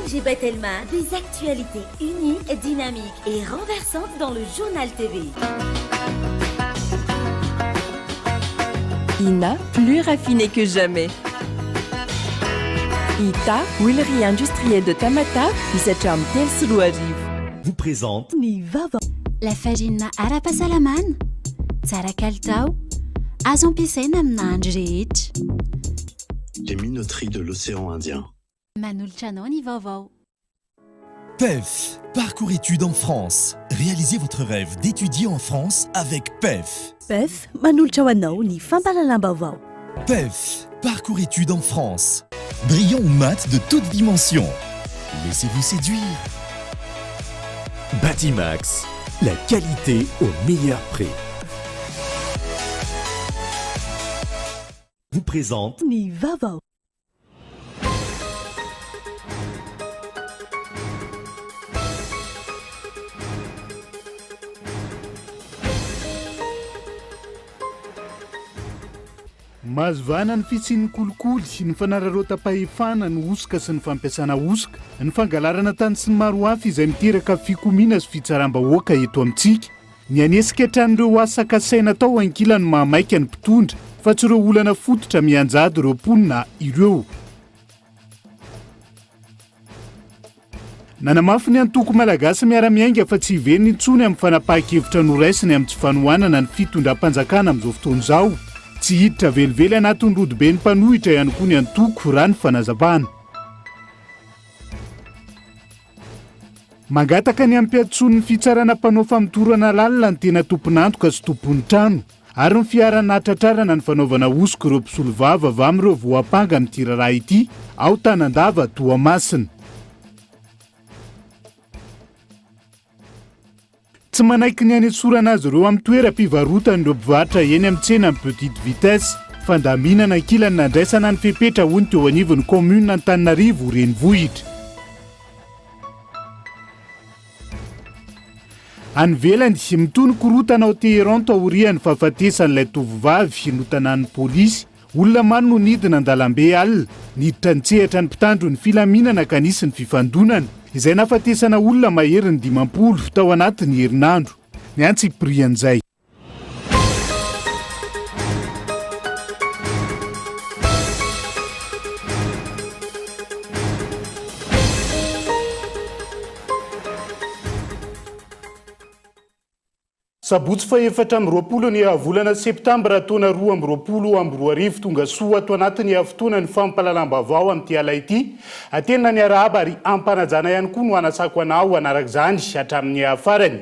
ONG Batelma, des actualités uniques, dynamiques et renversantes dans le journal TV. INA, plus raffiné que jamais. ITA, huilerie industrielle de Tamata, di Septembre vous présente Ni Vaovao. La fagina ara-pasalaman, tsara kalitao, azo ampiasaina amina andro rehetra. Les minoteries de l'océan Indien. Manolotra anao ny vaovao. PEF, parcours études en France. Réalisez votre rêve d'étudier en France avec PEF. PEF, manolotra ho anao ny fampahalalam-baovao. PEF, parcours études en France. Brillant ou mat de toutes dimensions. Laissez-vous séduire. Batimax, la qualité au meilleur prix. Vous présente Ni Vaovao. Mazovana ny fisian'ny kolikoly sy ny fanararaotapahefana ny osika sy ny fampiasana osika, ny fangalarana tany sy ny maro hafa izay miteraka fikomiana sy fitsaram-bahoaka eto amintsika. Ny anesika hatran'ireo asa kasaina tao ankilany mahamaika ny mpitondra, fa tsy ireo olana fototra mianjady ireo mponina ireo. Nanamafy ny antoko malagasy miara-miainga fa tsy hiveriny intsony amin'ny fanapahan-kevitra noraisiny amin'ny tsy fanohanana ny fitondram-panjakana amin'izao fotoana izao. Tsy hiditra velively anatin'ny rodobe ny mpanohitra ihany koa ny antoko raha ny fanazavana. Mangataka ny ampiatson'ny fitsarana mpanao famitorana lalina ny tena tompon'antoka sy tompon'ny trano, ary ny fiarana tratrarana ny fanaovana osika ireo mpisolo vava avy amin'ireo voapanga amin'ity raharaha ity, ao Tanandava Toamasina. Tsy manaiky ny anesorana azy ireo amin'ny toeram-pivarotan'ireo mpivarotra eny amin'ny tsena amin'ny petite vitesse, fandaminana ankilany nandraisana ny fepetra hoy ny teo anivon'ny commune Antananarivo renivohitra. Any velany mitony korotana ao Teheran aorian'ny fahafatesan'ilay tovovavy no tanàn'ny pôlisy. Olona maro no nidina an-dalambe alina, niditra nitsehatra ny mpitandro ny filaminana ka nisy ny fifandonana, izay nahafatesana olona mahery ny 50 tao anatin'ny herinandro. Ny antsiprian'izay. Sabotsy fa 4 ny volana Septembre taona 2022 tonga soa ato anatin'ny fotoana ny fampahalalam-baovao amin'ity ala ity. Atena ny arahaba ary ampanajana ihany koa no anasako anao anaraka izany hatramin'ny farany.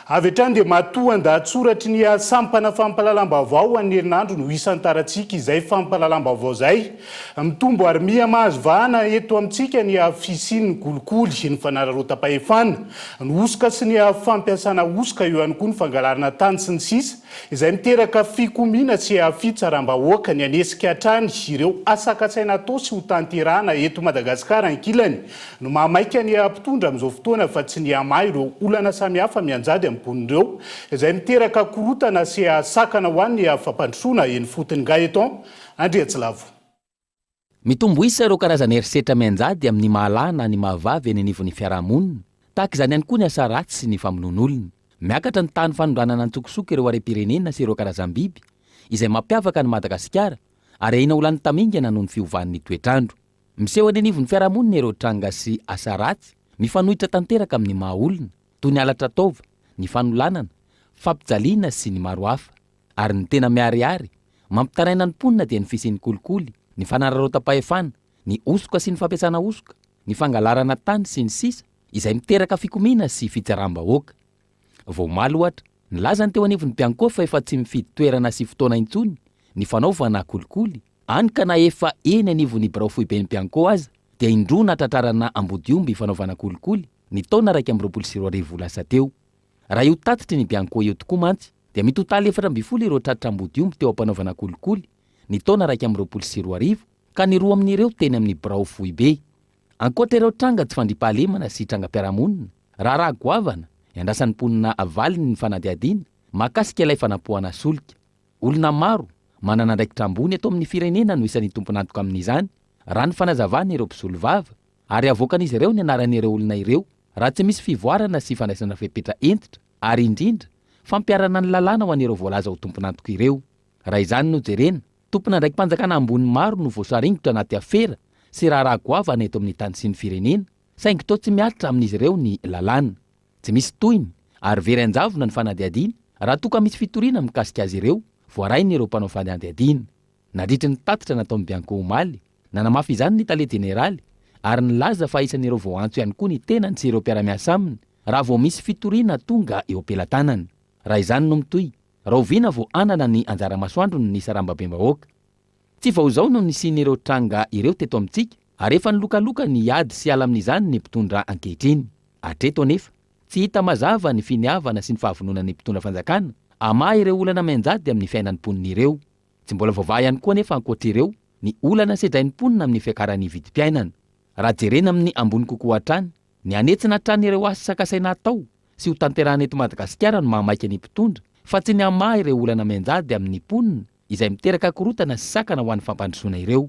Avy hatrany dia matoa ndatsoratry ny sampana fampahalalam-baovao amin'ny herinandro no isantarantsika izay fampahalalam-baovao izay. Mitombo ary mihamahazo vahana eto amintsika ny fisian'ny kolikoly ny fanararaotapahefana, ny osika sy ny fampiasana osika eo ihany koa ny fangalarana tany sy ny sisa, izay miteraka fikomiana sy fitsaram-bahoaka ny anesika hatrany ireo asa-kasaina atao sy ho tanterahana eto Madagasikara ankilany, no mahamaika ny mpitondra amin'izao fotoana fa tsy ny amahy ireo olana samihafa mianjady amponireo, izay miteraka korotana sy sakana ho an'ny fampandrosoana eny fotony gaeton Andriatsilavo. Mitombo isa ireo karazana herisetra mianjady amin'ny mahalana ny mahavavy eny anivon'ny fiarahamonina, tahaka izany ihany koa ny asa ratsy sy ny famonoan'olona. Miakatra ny tany fanondranana antsokosoka ireo harem-pirenena sy ireo karazam-biby izay mampiavaka ny Madagasikara, ary ahina olany tamingana noho ny fiovan'ny toetrandro. Miseho any anivon'ny fiarahamonina ireo tranga sy asa ratsy mifanohitra tanteraka amin'ny mahaolona, toy ny alatra taova, ny fanolanana, fampijaliana sy ny maro hafa. Ary ny tena miharihary mampitaraina ny mponina dia ny fisian'ny kolikoly, ny fanararaotapahefana, ny osoka sy ny fampiasana osoka, ny fangalarana tany sy ny sisa izay miteraka fikomiana sy fitsaram-bahoaka. Vaomaly ohatra, nilazany teo anivon'ny mpianko fa efa tsy mifidy toerana sy fotoana intsony ny fanaovana kolikoly, any ka na efa eny anivon'ny birao foiben'ny mpianko aza dia indrona tratrarana ambodiomby fanaovana kolikoly ny taona 2022 lasa teo. Raha io tatitry ny mpianko eo tokoa mantsy dia mitotaly 4 ireo tratra ambodiomby teo ampanaovana kolikoly ny taona 2022 ka ny roa amin'ireo teny amin'ny birao foibe. Ankoatra ireo tranga tsy fandripahalemana sy trangam-piarahamonina, raha goavana iandrasan'ny mponina avaliny ny fanadiadiana mahakasika ilay fanapohana solika. Olona maro manana andraikitra ambony atao amin'ny firenena no isan'ny tompon'antoka amin'izany, raha ny fanazavana ireo mpisolo vava ary avoakan'izy ireo ny anaran'ireo olona ireo raha tsy misy fivoarana sy fandraisana fepetra entitra ary indrindra fampiarana ny lalàna ho an'ireo voalaza ho tompon'antoka ireo. Raha izany no jerena, tompona ndraiky mpanjakana ambony maro no voasaringotra anaty afera sy raharaha goavana eto amin'ny tany sy ny firenena, saingy toa tsy miatra amin'izy ireo ny lalàna. Tsy misy tohiny ary very anjavona ny fanadihadiana raha toka misy fitoriana mikasika azy ireo, voarainy ireo mpanao fanadihadiana. Nandritry ny tatitra natao mibianko omaly, nanamafy izany ny tale jeneraly ary nilaza fa isan'ireo vao antso ihany koa ny tenany sy ireo mpiara-miasa aminy raha vao misy fitoriana tonga eo ampelantanany. Raha izany no mitoy, raha oviana vao anana ny anjara masoandro no nisa rambabem-bahoaka. Tsy vao zao no nisian'ireo tranga ireo teto amintsika ary efa nilokaloka ny ady sy ala amin'izany ny mpitondra ankehitriny. Hatreto anefa tsy hita mazava ny finiavana sy ny fahavonona ny mpitondra fanjakana ama ireo olana menjady amin'ny fiainan'ny mponina ireo. Tsy mbola vaovao ihany koa anefa ankoatr'ireo ny olana sedrain'ny mponina amin'ny fiakaran'ny vidim-piainana. Raha jerena amin'ny ambony kokoa hatrany, ny anetsina hatrany ireo asa sakasaina atao sy ho tanterahana eto Madagasikara no mahamaika ny mpitondra, fa tsy ny ama ireo olana menjady amin'ny mponina izay miteraka korotana sy sakana ho an'ny fampandrosoana ireo.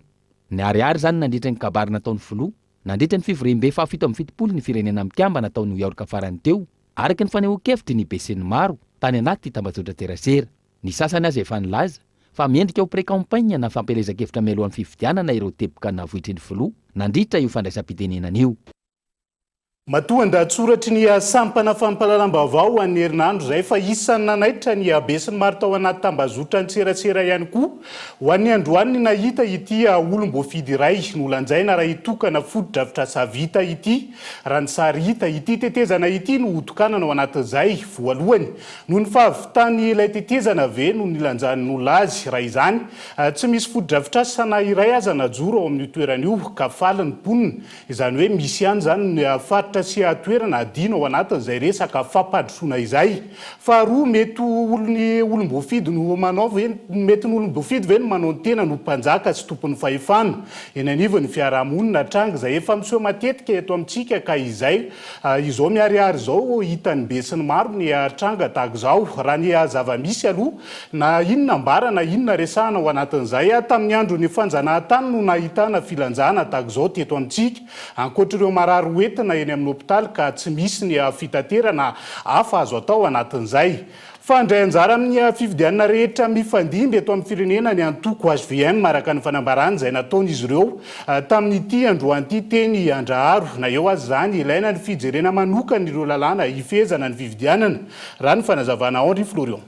Ny ariary zany nandritra ny kabary nataon'ny filoha, nandritra ny fivorim-be fahafito amin'ny fitopolo ny firenena mikamba nataon'ny Yaorika farany teo, araky ny fanehoan-kevitry ny besen'ny maro tany anaty tambazotra terasera. Ny sasany azy efa nilaza fa miendrika ho pré-campagne na fampelezan-kevitra mialohan'ny fifidianana ireo teboka navohitry ny filoha nandritra io fandraisam-pitenenana io. Matoan-datsoratry ny sampana fampalalam-baovao an'ny herinandro zay fa isan'ny nanaitra ny besin'ny maro tao anaty tambazotra ny tserasera ihany koa ho an'ny androany nahita ity olom-boafidy iray nolanjaina raha hitokana foto-dravitra savita ity raha ny sary hita ity tetezana ity no hotokanana ao anatin'izay voalohany no ny fahavitany ilay tetezana ve no nilanjany nolazy raha izany tsy misy foto-dravitra sana iray aza najoro ao amin'ny toerana io ka faly ny mponina izany hoe misy ihany zany ny faritra sy atoerana adino ao anatin'izay resaka fampandrosoana izay. Faharoa mety olony olom-boafidy no manao mety ny olom-boafidy ve no manao ny tena no mpanjaka sy tompon'ny fahefana eny anivon'ny fiarahamonina tranga izay efa miseho matetika eto amintsika ka izay izao miariary izao hitan'ny besin'ny maro ny tranga tahaka izao raha ny zava-misy aloha na inona ambara na inona resahana ao anatin'izay tamin'ny andro ny fanjanahantany no nahitana filanjana tahaka izao teto amintsika ankoatr'ireo marary hoentina eny amin'ny hôpitaly ka tsy misy ny fitaterana hafa azo atao anatin'izay. Fa ndray anjara amin'ny fifidianana rehetra mifandimby eto amin'ny firenena ny antoko HVM maraka ny fanambarana izay nataon'izy ireo tamin'ity androan'ity teny Andraharo na eo azy zany ilaina ny fijerena manokana ireo lalàna hifezana ny fifidianana raha ny fanazavana Henri Florian.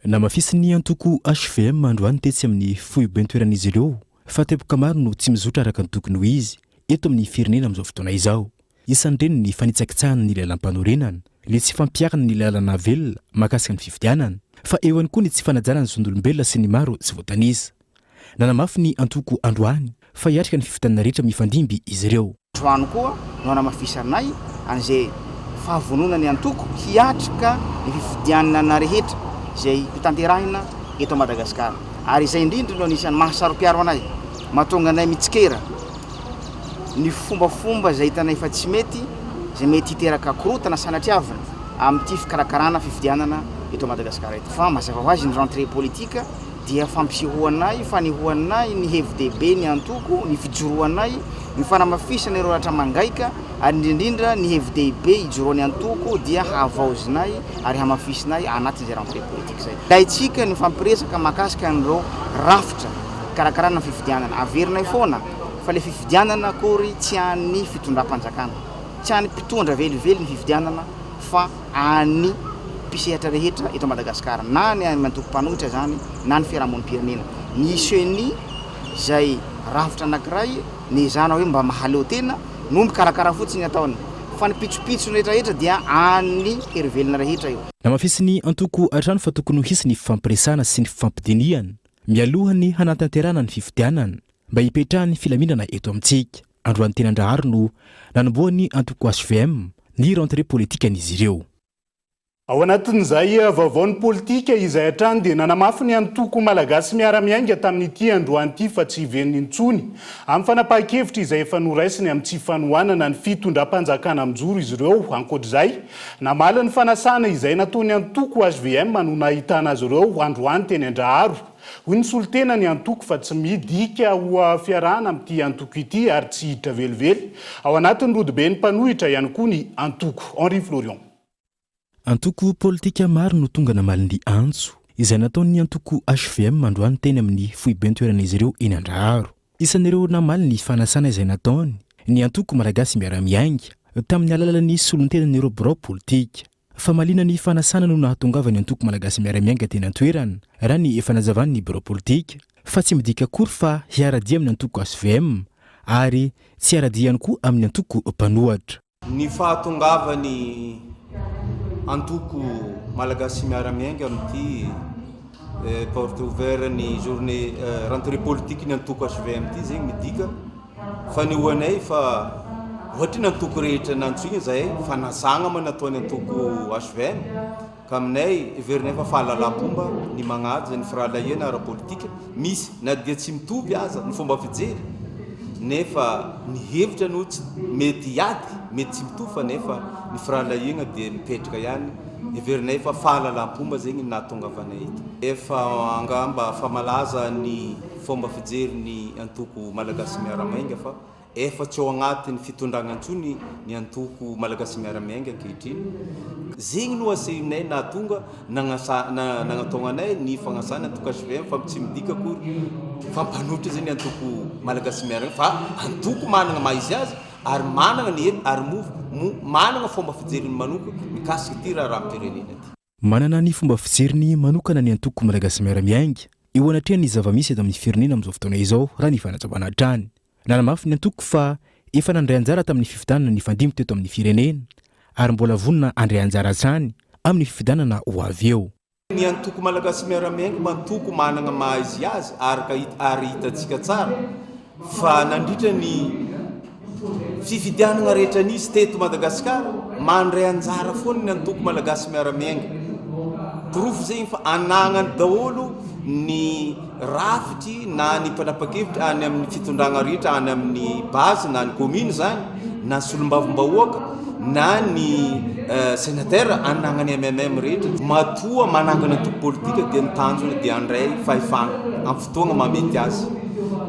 Namafisy ny antoko HVM androany tetsy amin'ny foibentoeran'izy ireo fa tepoka maro no tsy mizotra araka ny tokony ho izy eto amin'ny firenena amin'izao fotoana izao. Isan'ireny ny fanitsakitsahana ny lalam-panorenana, le tsy fampiakana ny lalana velona makasika ny fifidianana, fa eo ihany koa ny tsy fanajana ny zon'olombelona sy ny maro tsy voatanisa. Nanamafy ny antoko androany fa hiatrika ny fifidianana rehetra mifandimby izy ireo. Androany koa no anamafisanay an'izay fahavonona ny antoko hiatrika ny fifidianana rehetra izay hotanterahina eto Madagasikara. Ary izay indrindra no anisan'ny mahasaro-piaro anay, mahatonga anay mitsikera ny fombafomba izay hitanay fa tsy mety, izay mety hiteraka korotana sanatiavana amin'ity fikarakarana fifidianana eto Madagasikara eto. Fa mazava ho azy ny rentrée politika dia fampisehoanay, fanehoanay ny hevi-dehibe ny antoko, ny fijoroanay, ny fanamafisana ireo ratra mangaika ary indrindra ny hevi-dehibe hijoroany antoko dia hahavaozinay ary hamafisinay anatin'izay rentrée politika izay. Daitsika ny fampiresaka makasika an'ireo rafitra karakarana fifidianana averinay foana fa le fifidianana akory tsy any fitondram-panjakana, tsy any mpitondra velively ny fifidianana fa any mpisehatra rehetra eto Madagasikara na ny antoko-mpanohitra zany na ny fiarahamonim-pirenena. Misy izay rafitra anankiray ny zana hoe mba mahaleo tena no mikarakara fotsiny ataony fa ny pitsopitso rehetrarehetra dia any herivelona rehetra io. Namafisy ny antoko atrano fa tokony ho hisy ny fifampiresana sy ny fifampidiniana mialohany hanatanterana ny fifidianana mba hipetrahany filaminana eto amintsika. Androany teny Andraharo no nanomboany antoko HVM ny rentrée politika an'izy ireo. Ao anatin'izay vaovaon'ny politika izay hatrany dia nanamafy ny antoko malagasy miara-miainga tamin'ity androan'ity fa tsy hiven'ny intsony amin'ny fanapahan-kevitra izay efa noraisiny amin'ny tsy fanohanana ny fitondram-panjakana amin'joro izy ireo. Ankoatr'izay namala ny fanasana izay nataony antoko HVM no nahitana azy ireo androany teny Andraharo. hoy ny solotena ny antoko fa tsy midika ho fiarahana amin'ity antoko ity ary tsy hiditra velively. Ao anatin'ny rodobe ny mpanohitra ihany koa ny antoko. Henri Florian. Antoko politika maro no tonga namalin'ny antso izay nataon'ny antoko HVM androany teny amin'ny foibe toeran'izy ireo eny Andraharo. Isan'ireo namaly ny fanasana izay nataony ny antoko malagasy miara-miainga tamin'ny alalan'ny solontenan'ireo birao politika. Famalina ny fanasana no nahatongavany antoko malagasy miara-miainga teny an-toerana raha ny efa nazavan'ny birao politika fa tsy midika akory fa hiaradia amin'ny antoko HVM ary tsy hiaradia ihany koa amin'ny antoko mpanohatra. Ny fahatongavany antoko malagasy miara-miainga amin'ity porte ouvert ny journée rentrée politique ny antoko HVM ty zegny midika fa ny hoanay fa ohatra ny antoko rehetra nantsoigny zay fanasagna manataony antoko HVM ka aminay everinay fa fahalalam-pomba ny magnaja ny firahalahiana ara-politika misy na dia tsy mitovy aza ny fomba fijery nefa ny hevitra no tsy mety hiady mety tsy mitovy fa nefa ny firahalahiana dia mipetraka ihany everinay fa fahalalam-pomba zegny nahatongavanay eto. Efa angamba fa malaza ny fomba fijery ny antoko malagasy miara-miainga fa efa tsy ao agnatin'ny fitondragna antsony ny antoko malagasy miara-miainga ankehitriny. Zegny no asehinay nahatonga nagnataonanay ny fagnasana antoko HVM fa tsy midika akory fampanotra zay ny antoko malagasy miara-miainga fa antoko managna maha izy azy ary managna ny hety ary managna fomba fijeriny manoka mikasika ty raha am-pirenena ty. Manana ny fomba fijeriny manokana ny antoko malagasy miara-miainga eo anatreha ny zava-misy eto amin'ny firenena amin'izao fotoana izao raha ny fanazavana hatrany. Nanamafy ny antoko fa efa nandray anjara tamin'ny fifidanana ny fandimo teto amin'ny firenena ary mbola vonona andray anjara hatrany amin'ny fifidanana ho avy eo. Ny antoko malagasy miara-miainga mantoko managna maha izy azy ary hitantsika tsara fa nandritra ny fifidianana rehetra nisy teto Madagasikara mandray anjara foana ny antoko malagasy miara-miainga. Proof zegny fa anagnany daholo ny rafitry na ny mpanapa-kevitra any amin'ny fitondragna rehetra any amin'ny base na ny commune zany na solombavombahoaka na ny sénateur anagnany MMM rehetra matoa manangana antoko politika dia nitanjona dia andray fahefana amin'ny fotoagna mamety azy.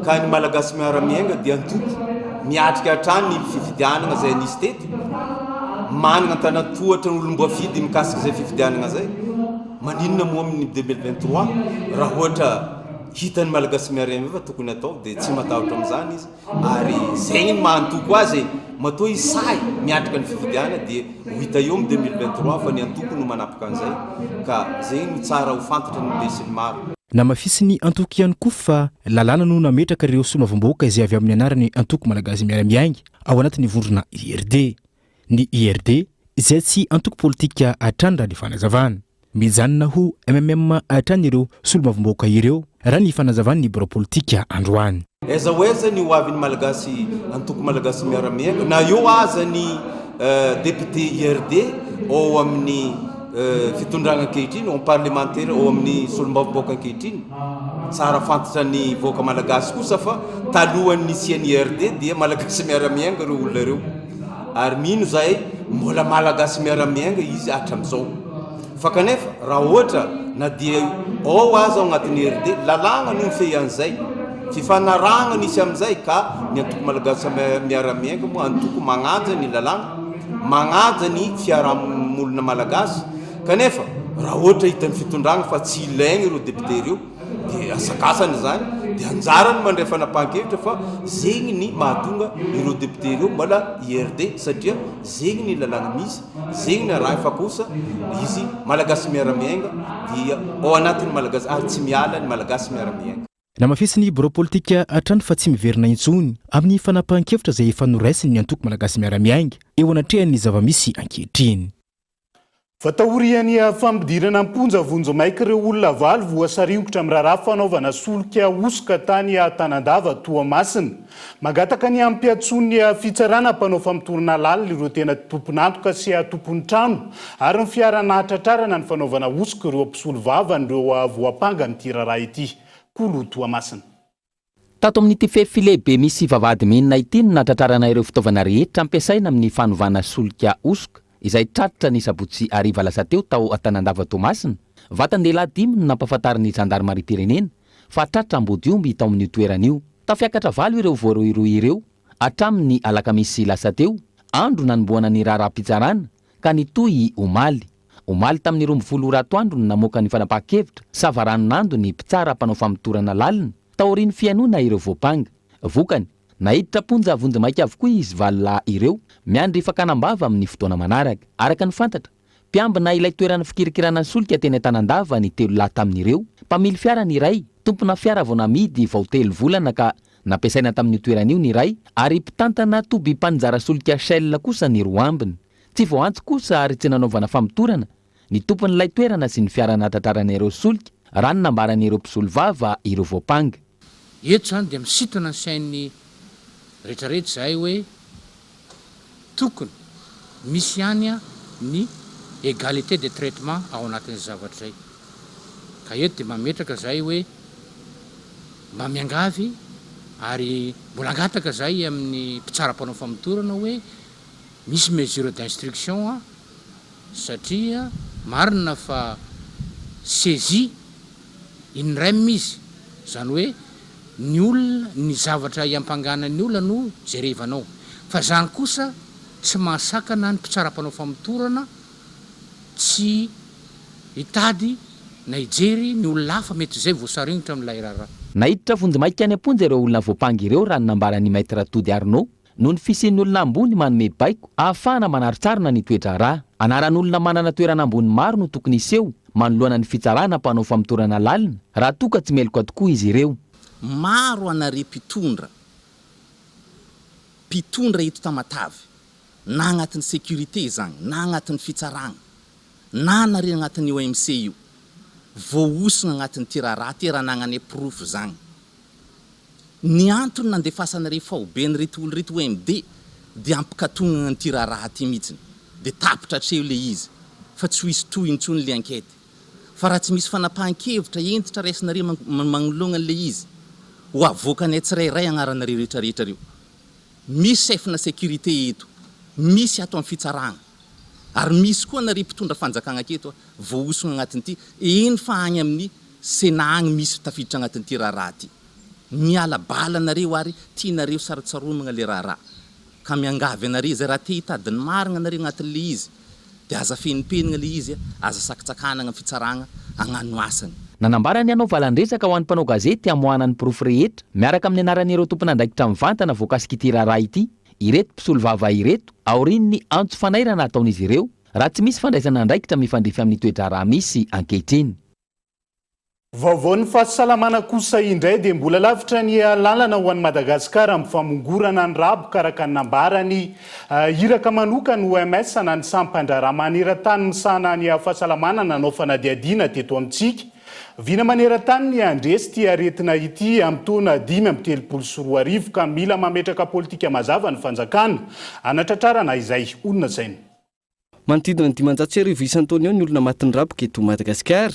Ka ny malagasy miara-miainga dia antoko miatrika hatrany ny fifidianana zay nisy teto managna tanatohatra ny olomboafidy mikasika zay fifidianana zay. Maninona moa amin'ny 2023 raha ohatra hitan'ny malagasy miara-miainga fa tokony atao dia tsy matahotra amin'izany izy ary zegny ny mahantoko azy matoa isay miatrika ny fifidiana dia ho hita eo amin'ny 2023 fa ny antoko no manapaka an'izay ka zegny no tsara ho fantatra ny lesiny maro. Namafisy ny antoko ihany koa fa lalàna no nametraka ireo solomavombahoaka izay avy amin'ny anarany antoko malagasy miara-miainga ao anatin'ny vondrona IRD. Ny IRD izay tsy antoko politika hatrany raha ny fanazavana. Mijanona ho MMM hatrany ireo solomavombahoaka ireo raha ny fanazavany ny birao politika androany. Eza hoeza ny hoavin'ny malagasy antoko malagasy miara-miainga na eo aza ny député IRD ao amin'ny fitondragna ankehitriny ao parlementaire ao amin'ny solombavombahoaka ankehitriny tsara fantatra ny voaka malagasy kosa fa talohan'ny nisian'ny IRD dia malagasy miara-miainga ireo olona ireo ary mino zay mbola malagasy miara-miainga izy hatram'izao. Fa kanefa raha ohatra na dia ao aza ao agnatin'ny IRD lalàna no mifehy an'izay fifanaragna nisy amin'izay ka ny antoko malagasy miara-miainga moa antoko magnaja ny lalàna magnaja ny fiarahamonina malagasy kanefa raha ohatra hitan'ny fitondragna fa tsy ilaigna ireo député ireo dia asakasany zany dia anjarany mandray fanapahan-kevitra fa zegny ny mahatonga ireo député ireo mbola IRD satria zegny ny lalàna misy zegny ny raha efa kosa izy malagasy miara-miainga dia ao anatin'ny malagasy ary tsy miala ny malagasy miara-miainga. Namafisy ny birao politika hatrany fa tsy miverina intsony amin'ny fanapahan-kevitra izay efa noraisiny ny antoko malagasy miara-miainga eo anatrehany zava-misy ankehitriny. Fatahorian'ny fampidirana amponja vonjo maika ireo olona valo voasariongotra amin'ny raharaha fanaovana solika osoka tany Tanandava Toamasina. Magataka ny ampiatsony fitsarana mpanao fampitorana lalina ireo tena tompon'antoka sy tompon'ny trano ary ny fiara-nahatratrarana ny fanaovana osoka ireo mpisolo vava ireo voapanga n'ity raharaha ity. Kolo Toamasina. Tato amin'ity fefy lehibe misy vavahady menina ity no nahatratrarana ireo fitaovana rehetra ampiasaina amin'ny fanovana solika osoka izay tratra ny sabotsy ariva lasa teo tao Tanandava Toamasina. Vatan-dehilahy 5 no nampahafantariny gendarmerie pirenena fa tratrambodiomby tao amin'io toerana io. Tafiakatra valo ireo voaroiroa ireo hatramin'ny alakamisy lasa teo, andro nanomboana ny raharaham-pitsarana ka nitoy omaly. Omaly tamin'ny 12 andro no namoaka ny fanapahan-kevitra savaranonando ny mpitsara mpanao famitorana lalina taorian'ny fianoana ireo voapanga. Vokany nahiditra ponja vonjy-maika avokoa izy valolahy ireo miandry fakanambava amin'ny fotoana manaraka. Araka ny fantatra, mpiambina ilay toerana fikirikirana ny solika teny Antanandava ny 3 lahy tamin'ireo. Mpamily fiara ny iray, tompona fiara vao namidy vao 3 volana ka nampiasaina tamin'ny toerana io ny iray, ary mpitantana toby mpanjara solika Shell kosa ny roa ambiny. Tsy voantsy kosa ary tsy nanaovana famitorana ny tompon'ilay toerana sy ny fiara natratraran'ireo solika raha ny nambaran'ireo mpisolo vava ireo voapanga. Eto zany dia misintona ny sain'ny rehetrarehetra zay hoe tokony misy ihany ny égalité de traitement ao anatin'ny zavatra zay. Ka eto dia mametraka zay hoe mba miangavy ary mbola angataka zay amin'ny mpitsaram-panao famitorana hoe misy mesure d'instruction satria marina fa saisie in rem izy, zany hoe ny olona ny zavatra iampanganan'ny olona no jerevanao, fa zany kosa tsy mahasakana ny mpitsaram-panao famitorana tsy hitady na hijery ny olona hafa mety zay voasarignitra amin'ilay raharaha. Nahiditra vonjy-maika any am-ponja ireo olona voapanga ireo raha ny nambaran'ny maître Tody Arnaud noho ny fisian'ny olona ambony manome baiko ahafahana manaritsarina ny toetra raha. Anaran'olona manana toerana ambony maro no tokony iseho manoloana ny fitsarana mpanao famitorana lalina raha toka tsy meloka tokoa izy ireo. Maro anare mpitondra eto Tamatavy na agnatin'ny sécurité zany na agnatin'ny fitsarana na anare agnatin'ny OMC io voaosina agnatin'ny tiraraha ty raha nagnane proof zany. Ny antony nandefasanare faobe ny reto olo reto OMD dia ampikatognana ny tiraraha ty mihitsiny de tapitra treo le izy fa tsy hoisy toy intsony le enquête. Fa raha tsy misy fanapahan-kevitra entitra raisinare magnologna le izy ho avoakany tsirairay agnaranare rehetrarehetra reo. Misy chefna sécurité eto, misy ato amin'ny fitsarana, ary misy koa nare mpitondra fanjakagna aketo voaosona agnatin'ity eny fa agny amin'ny Sénat agny misy tafiditra agnatin'ity raharaha ty. Miala bala nareo ary tianareo sarotsaromagna le raharaha ka miangavy anare zay raha te hitadiny marigna anare agnatin'le izy dia aza fenipenigna le izy, aza sakitsakana agny fitsarana agnano asany. Nanambarany anao valandresaka ho an'ny mpanao gazety hamohanany porofo rehetra miaraka amin'ny anaran'ireo tompon'andraikitra mivantana voakasika ity raharaha ity. Ireto mpisolo vava ireto aorian'ny antso fanairana ataon'izy ireo raha tsy misy fandraisana andraikitra mifandrify amin'ny toetra raha misy ankehitriny. Vaovao ny fahasalamana kosa indray dia mbola lavitra ny lalana ho an'ny Madagasikara amin'ny famongorana ny rabo karaka nambarany iraka manoka ny OMS na ny sampandraraha maneran-tany misahana ny fahasalamana nanao fanadiadiana teto amintsika. Vina maneran-tany ny andresy ty aretina ity amin'ny taona 5 ka mila mametraka politika mazava ny fanjakana anatratrarana izay olona zainy. Manodidina ny 500 isan-taona eo ny olona matin'ny raboka eto Madagasikara.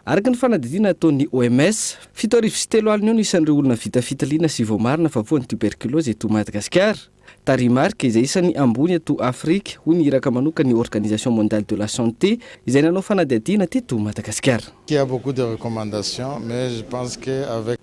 Araka ny fanadidina ataon'ny OMS, 7 alina eo ny isan'ireo olona vita fitaliana sy voamarina fa voan'ny tuberculose eto Madagasikara. Tarimarika izay isan'ny ambony eto Afrika hoy ny iraka manoka ny Organisation mondiale de la santé izay nanao fanadihadiana teto Madagasikara. Il y a beaucoup de recommandations, mais je pense qu'avec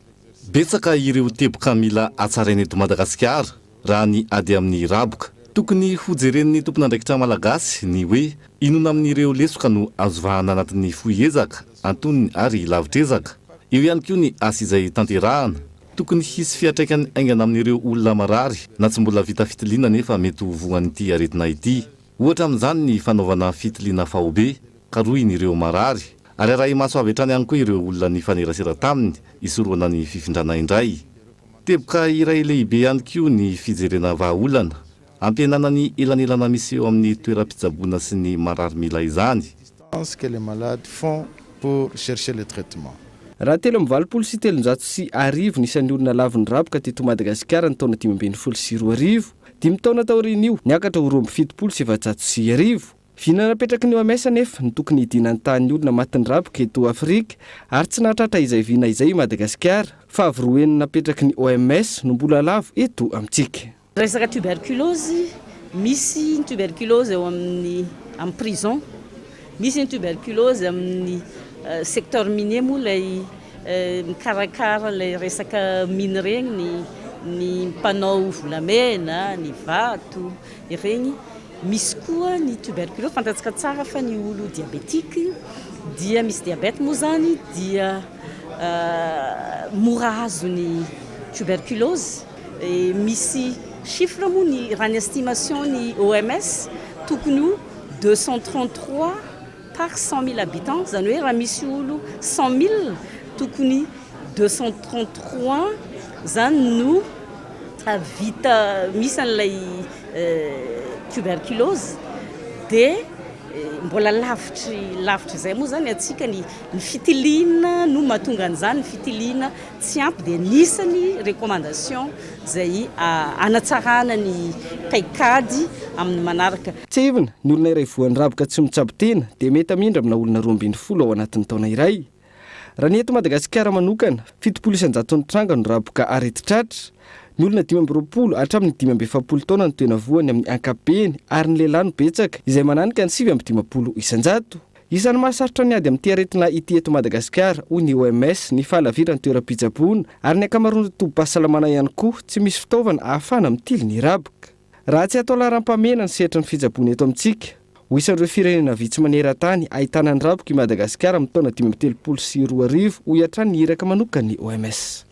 betsaka ireo teboka mila hatsaraina eto Madagasikara raha ny ady amin'ny raboka. Tokony hojeren'ny tompon'andraikitra malagasy ny hoe inona amin'ireo lesoka no azovahana anatin'ny foiezaka, antoniny ary lavitrezaka. Eo ihany koa ny asa izay tanterahana. Tokony hisy fiatraikany aingana amin'ireo olona marary na tsy mbola vita fitiliana nefa mety ho voan'ity aretina ity. Ohatra amin'izany ny fanaovana fitiliana faobe karohin'ireo marary. Ary arahy maso avy hatrany ihany koa ireo olona ny fanerasera taminy isoroana ny fifindrana indray. Teboka iray lehibe ihany koa ny fijerena vahaolana. Ampihenana ny elanelana misy eo amin'ny toeram-pitsaboana sy ny marary mila izany. que les malades font pour chercher le traitement. Raha telo amin'ny 730 sy arivo nisan'ny olona laviny raboka teto Madagasikara ny taona 524 dimy taona taorian'io niakatra ho 27 sy 730. Vina napetraky ny OMS nefa ny tokony hidinan'ny tany olona matin'ny raboka eto Afrika ary tsy nahatratra izay vina izay Madagasikara fa avy roenina napetraky ny OMS no mbola lavo eto amintsika. Resaka tuberculose, misy tuberculose eo amin'ny prison, misy tuberculose amin'ny secteur minier moa lay mikarakara le resaka mine regny ny mpanao volamena ny vato ireny. Misy koa ny tuberculose fantatsika tsara fa ny olo diabétique dia misy diabète moa zany dia mora azo ny tuberculose. Misy chiffre moa ny raha ny estimation ny OMS tokony ho 233 par 100 000 habitants, zany hoe raha misy olo 100 000 tokony 233 zany no vita misy an'ilay tuberculose. De mbola lavitry zay moa zany atsika ny fitilina no mahatonga an'izany. Ny fitilina tsy ampy dia nisany recommandation zay anatsarana ny paikady amin'ny manaraka. Tsevina ny olona iray voan'ny raboka tsy mitsabo tena dia mety amindra amina olona 12 ao anatin'ny taona iray. Raha ny eto Madagasikara manokana 700 tranga no raboka areti-tratra. Ny olona 520 hatramin'ny 570 taona no tena voany amin'ny ankapobeny ary ny lehilahy no betsaka izay mananika ny 750 isan-jato. Isan'ny mahasarotra ny ady amin'ity aretina ity eto Madagasikara hoy ny OMS ny fahalavirany toeram-pitsaboana ary ny ankamaroany totom-pahasalamana ihany koa tsy misy fitaovana ahafahana mitily ny raboka. Raha tsy atao laharam-pamena ny sehatra ny fitsaboana eto amintsika, ho isan'ireo firenena vitsy maneran-tany ahitana ny raboka i Madagasikara amin'ny taona 2022 ho iatrany ny iraka manokana ny OMS.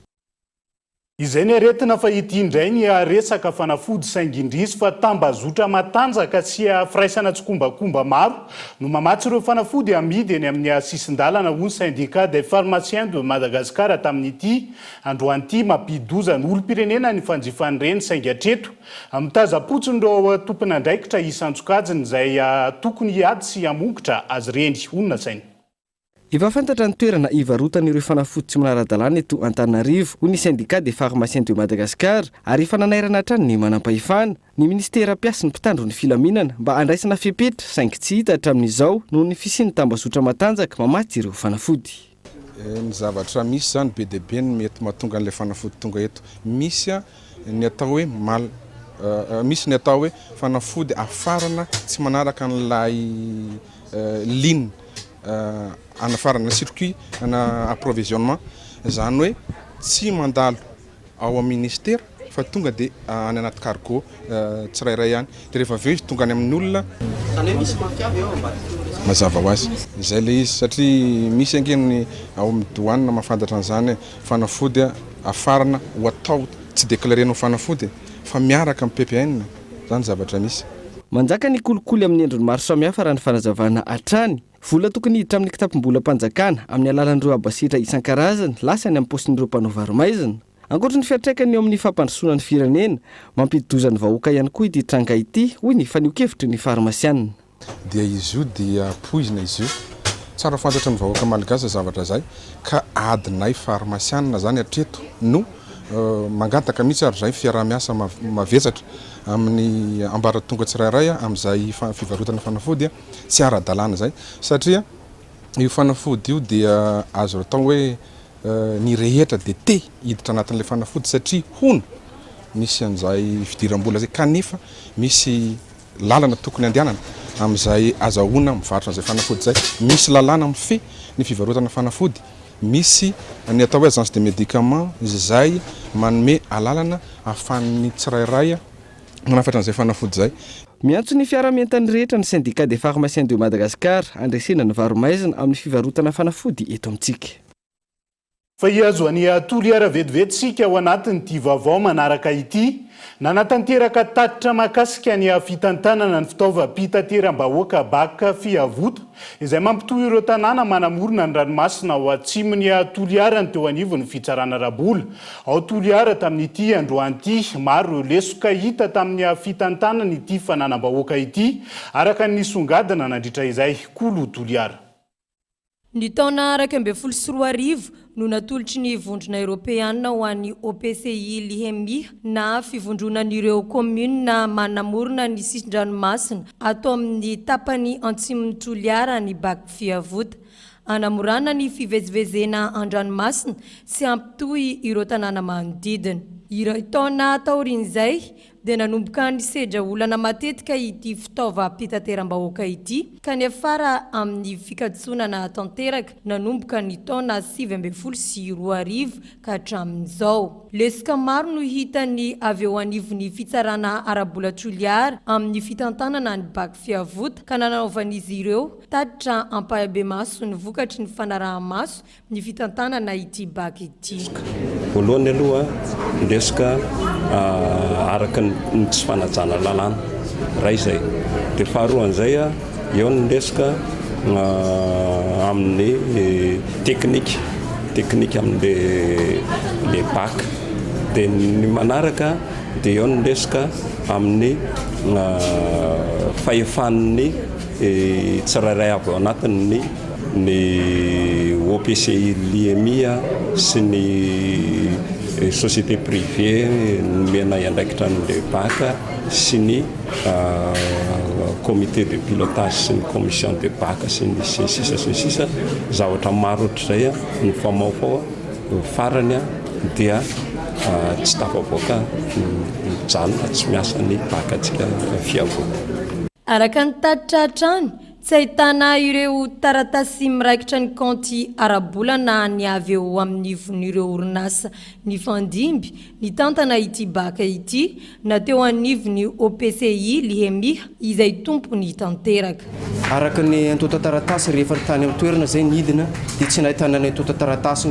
Izay ny aretina fa ity indray ny resaka fanafody saingindrisy fa tambazotra matanjaka sy firaisana tsokombakomba maro no mamatsy ireo fanafody amidy eny amin'ny sisin-dalana hoy syndicat des pharmaciens de Madagascar tamin'ity androany mampidi-doza ny olom-pirenena ny fanjifan'ireny saingy hatreto mitaza-potsiny ireo tompon'andraikitra isan-tsokajiny izay tokony hiady sy hamongotra azy ireny. Onona sainy. Efa fantatra ny toerana ivarotana ireo fanafody tsy manara-dalàna eto Antananarivo hoy ny syndicat des pharmaciens de Madagascar ary efa nanairana hatrany ny manam-pahefana ny ministera mpiasa ny mpitandro ny filaminana mba handraisana fepetra saingy tsy hita hatramin'izao noho ny fisian'ny tambazotra matanjaka mamatsy ireo fanafody. Ny zavatra misy zany be dia be ny mety mahatonga an'ilay fanafody tonga eto. Misy ny atao hoe misy ny atao hoe fanafody afarana tsy manaraka an'ilay ligne anafarana circuit ana approvisionnement zany hoe tsy mandalo ao amin'ny ministère fa tonga dia any anaty cargo tsirairay ihany dia rehefa avy eo izy tonga any amin'ny olona mazava ho azy izay le izy satria misy angeny ao amin'ny douane mahafantatra an'izany fanafody afarana ho atao tsy déclaré-nao fanafody fa miaraka amin'ny PPN zany zavatra misy. Manjaka ny kolikoly amin'ny endriny maro samihafa raha ny fanazavana hatrany. Vola tokony hiditra amin'ny kitapom-bola-panjakana amin'ny alalan'ireo abasitra isan-karazany lasany amin'ny posin'ireo mpanao varomaizina. Ankoatra ny fiantraikany eo amin'ny fampandrosoana ny firenena, mampidi-doza ny vahoaka ihany koa ity tranga ity hoy ny fanio-kevitry ny farmasiana. Dia izy io dia poizina izy io. Tsara fantatra ny vahoaka malagasy zavatra zay ka adinay farmasiana zany hatreto no mangataka mihitsy ary zay fiaraha-miasa mavetsatra amin'ny ambaratonga tsirairay amin'izay fivarotana fanafody tsy ara-dalàna zay satria io fanafody io dia azo atao hoe ny rehetra dia te hiditra anatin'ilay fanafody satria hono misy an'izay fidiram-bola zay kanefa misy lalana tokony andehanana amin'izay azahoana mivarotra an'izay fanafody zay. Misy lalàna mifehy ny fivarotana fanafody, misy ny atao hoe agence de médicament izay manome alalana ahafahan'ny tsirairay manafatra an'izay fanafody zay. Miantso ny fiara-mientany rehetra ny syndicat des pharmaciens de Madagascar andresena ny varomaizina amin'ny fivarotana fanafody eto amintsika. Fa hiazo any toliara vetivetsika ao anatin'ity vaovao manaraka ity nanatanteraka tatitra makasika ny fitantanana ny fitaovam-pitateram-bahoaka baka fiavota izay mampitohy ireo tanàna manamorona ny ranomasina ao atsimon'ny toliara ny teo anivon'ny fitsarana rabola. Ao toliara tamin'ity androan'ity maro lesoka hita tamin'ny fitantanana ity fananam-bahoaka ity araka ny songadina nandritra izay Kolo toliara. Ny taona 2024 no natolotry ny vondrona Europeana ho an'ny OPCI Lihemi na fivondronan'ireo commune manamorona ny sisin-dranomasina atao amin'ny tapany antsimon'ny toliara ny bak fiavota. Anamorana ny fivezivezena an-dranomasina sy ampitohy ireo tanàna manodidina. Ireo taona taorian'izay dia nanomboka nisedra olana matetika ity fitaovam-pitateram-bahoaka ity kanefara amin'ny fikatsonana tanteraka nanomboka ny taona 2024 ka hatramin'izao. Lesika maro no hitany avy eo anivon'ny fitsarana ara-bolatroliara amin'ny fitantanana ny bac fiavota ka nanaovan'izy ireo tatitra ampahabe maso ny vokatry ny fanaraha-maso ny fitantanana ity bac ity. Voalohany aloha ndesika araka ny tsy fanajana lalàna ray zay. Dia faharoan'izay eo ny ndesika amin'ny teknika amin'le bac. Dia ny manaraka dia eo ny ndesika amin'ny fahefan'ny tsirairay avy ao anatiny ny OPCI l'IMI sy ny société privée nomena iandraikitra an'le bac sy ny comité de pilotage sy ny commission de bac sy ny sisa zavatra maro ohatr'izay ny famaofao farany dia tsy tafavoaka mijanona tsy miasa ny bac atsika fiavota. Araka ny tatitra hatrany tsy ahitana ireo taratasy miraikitra ny kaonty ara-bolana ny avy eo amin'ny ivon'ireo orinasa ny fandimby ny tantana ity bac ity na teo anivon'ny OPCI l'IMI izay tompony tanteraka. Araka ny antota taratasy rehefa tany amin'ny toerana zay nidina dia tsy nahitana ny antota taratasy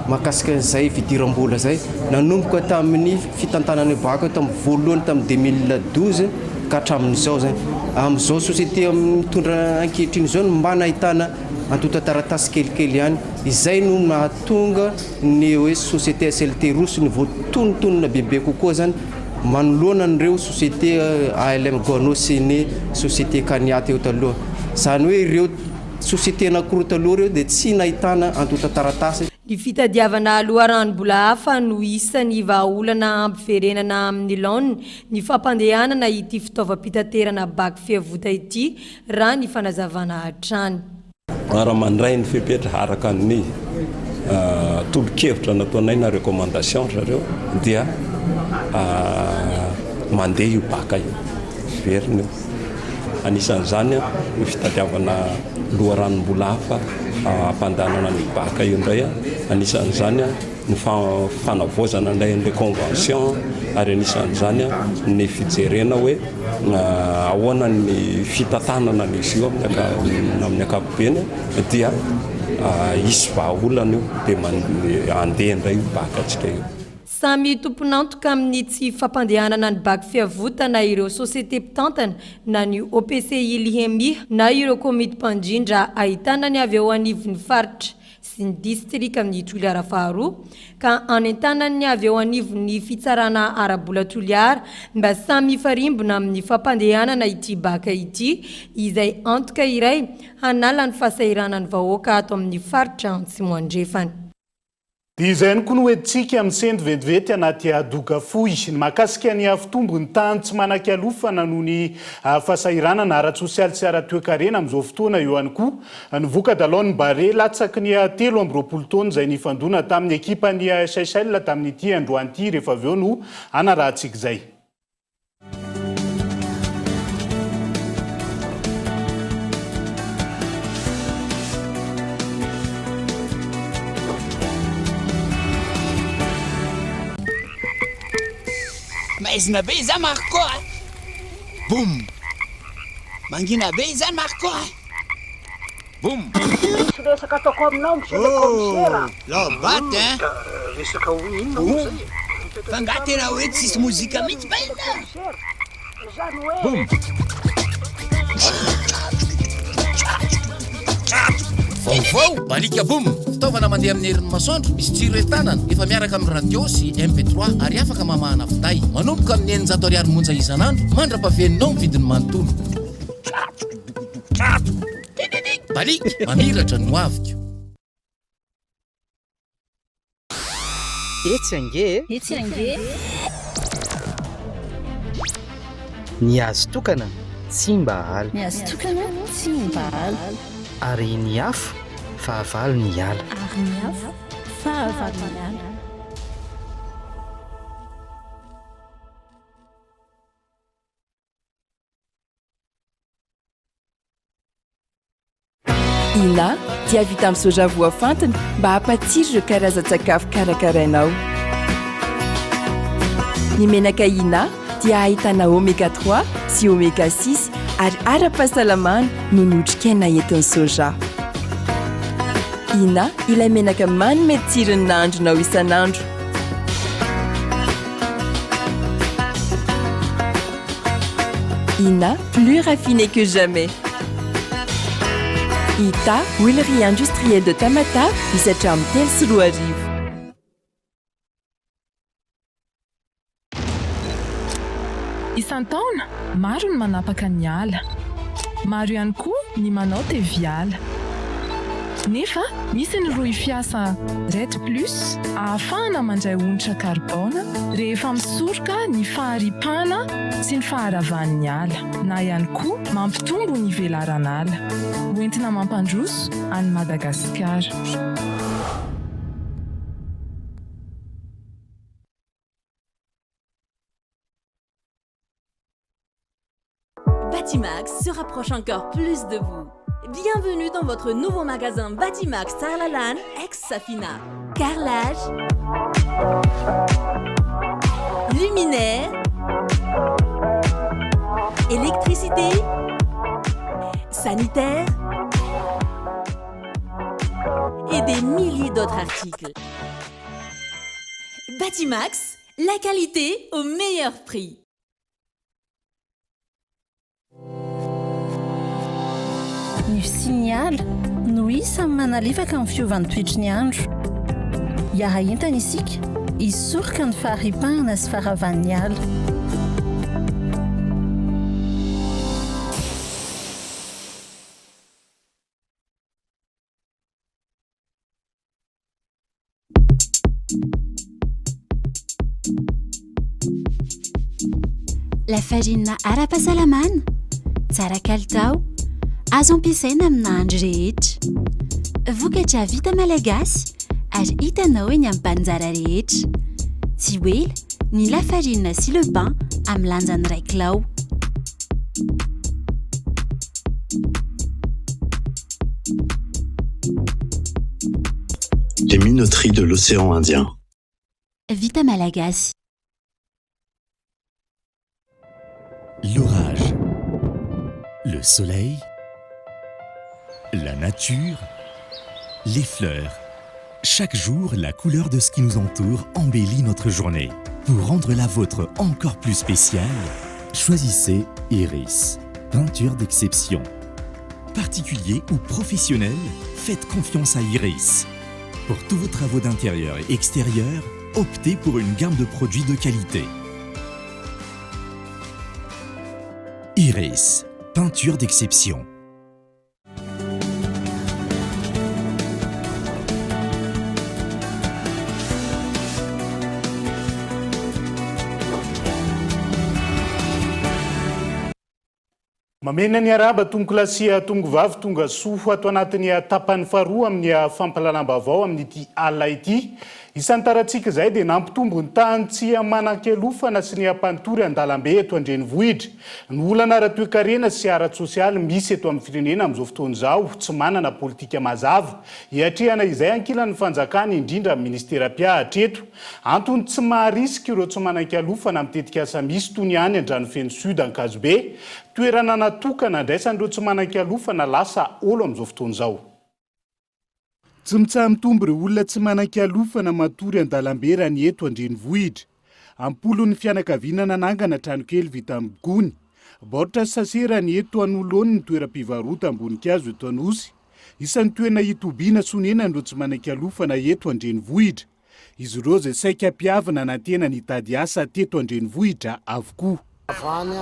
mahakasika izay fidiram-bola zay nanomboka tamin'ny fitantanany bac tamin'ny voalohany tamin'ny 2012 ka hatramin'izao zay. Amin'izao société mitondra ankehitriny zao mba nahitana antota taratasy kelikely ihany izay no mahatonga ny hoe société SLT roso ny voatonontonona bebe kokoa zany manoloana an'ireo société ALM Gono sy ny société Kaniaty eo taloha. Zany hoe ireo société anankiroa taloha ireo dia tsy nahitana antota taratasy. Ny fitadiavana loharanom-bola hafa no isan'ny vahaolana ampiverenana amin'ny laoniny ny fampandehanana ity fitaovam-pitaterana bac fiavota ity raha ny fanazavana hatrany. Raha mandray ny fepetra araka ny tolo-kevitra nataonay na recommandation zareo dia mandeha io bac io verina io. Anisan'izany ny fitadiavana loharanom-bola hafa ampandehanana ny bac io indray anisan'izany ny fanavozana indray an'ilay convention ary anisan'izany ny fijerena hoe ahoana ny fitantanana n'izy io amin'ny ankapobeny dia hisy vahaolana io dia andeha indray io bac atsika io. Samy tomponantoka amin'ny tsy fampandehanana ny bac fiavota na ireo société mpitantana na ny OPCI l'IMI na ireo komity mpandrindra ahitana ny avy eo anivon'ny faritra sy ny distrika amin'ny Toliara faharoa ka anentana ny avy eo anivon'ny fitsarana ara-bola-toliara mba samy ifarimbona amin'ny fampandehanana ity bac ity izay antoka iray hanala ny fahasahiranany vahoaka ato amin'ny faritra Antsimo andrefana. Dia izay ihany koa no hoentintsika amin'ny sendra vetivety anaty adoka fohy ny mahakasika ny havitombo ny tany tsy manan-kialofana noho ny fahasahiranana ara-tsosialy sy ara-toekarena amin'izao fotoana eo ihany koa ny voka-dalao ny bare latsaky ny 13 taona izay nifandona tamin'ny ekipa ny SSL tamin'ity androany ity rehefa avy eo no anarahantsika izay. Maizina be izany Marco boum mangina be izany Marco boum resaka ataoko aminao monsieur le commissaire lobaty resaka inona moa zay fa nga tena hoe tsisy mozika mihitsy ba ina zany hoe boum vaovao balika boum fitaovana mandeha amin'ny herin'ny masoandro misy jiro entanana efa miaraka amin'ny radio sy MP3 ary afaka mamahana finday manomboka amin'ny 900 ariary monja isan'andro mandra-pahaveninao ny vidiny manontolo balika mamiratra no aviko etsy ange ny azo tokana tsy mba haly ary ny afo fahavalo ny ala ina dia vita amin'ny soja voafantina mba hampatsiro ireo karazan-tsakafo karakarainao. Ny menaka ina dia ahitana oméga 3 sy oméga 6 ary ara-pahasalamana no notrikaina entin'ny soja. Ina ilay menaka manome tsirony nahandronao isan'andro. Ina, plus raffiné que jamais. Ita, huilerie industrielle de Tamatave, misatra amin'ny telo sy roa arivo. Isan-taona, maro ny manapaka ny ala. Maro ihany koa ny manao teviala. Nefa, misy ny roa fiasa RET plus ahafahana mandray onitra karbona rehefa misoroka ny faharipana sy ny faharavan'ny ala, na ihany koa mampitombo ny velaran'ala. Hoentina mampandroso any Madagasikara. Batimax se rapproche encore plus de vous. Bienvenue dans votre nouveau magasin Batimax Tarlalan, ex-Safina. Carrelage, luminaire, électricité, sanitaire et des milliers d'autres articles. Batimax, la qualité au meilleur prix. Ny signal no isan'ny manalefaka amin'ny fiovan'ny toetry ny andro. Iarahentana isika hisoroka ny faharipahana sy faharavan'ny ala. La farine ara-pahasalamana, tsara kalitao, azo ampiasaina amina andro rehetra. Vokatra vita malagasy ary hitanao eny amin'ny mpanjara rehetra. Tsy oela ny lafarina sy le pain amin'ny lanjany 1 kilao. Les minoteries de l'océan Indien. Vita malagasy. L'orage, le soleil, la nature, les fleurs. Chaque jour, la couleur de ce qui nous entoure embellit notre journée. Pour rendre la vôtre encore plus spéciale, choisissez Iris, peinture d'exception. Particulier ou professionnel, faites confiance à Iris. Pour tous vos travaux d'intérieur et extérieur, optez pour une gamme de produits de qualité. Iris, peinture d'exception. Mamena ny araba tongo lasia tongo vavy tonga soho ato anatin'ny tapany faharoa amin'ny fampalalam-baovao amin'ity alina ity. Isan'ny taratsika izay dia nampitombo ny tany manan-kelofana sy ny ampantory an-dalambe eto an-drenivohitra. Ny olana ara-toe-karena sy ara-tsosialy misy eto amin'ny firenena amin'izao fotoana izao tsy manana politika mazava. Hiatrehana izay ankilan'ny fanjakana indrindra amin'ny ministera-piahatra eto. Antony tsy maharisika ireo tsy manan-kelofana mitetika asa misy toy ny any Andranomafeno Sud Ankazobe. Toerana natokana ndraisan'ireo tsy manan-kelofana lasa olo amin'izao fotoana izao. Tsy mitsaha mitombo ireo olona tsy manan-kelofana matory an-dalambe raha ny eto an-drenivohitra. Ampolon'ny fianakaviana nanangana trano kely vita amin'ny gony. Baoritra sasera ny eto anoloany ny toeram-pivarota amboninkazo eto Anosy. Isan'ny toerana hitobiana sonena ireo tsy manan-kelofana eto an-drenivohitra. Izy ireo izay saika ampiavana na tena nitady asa teto an-drenivohitra avokoa. Avany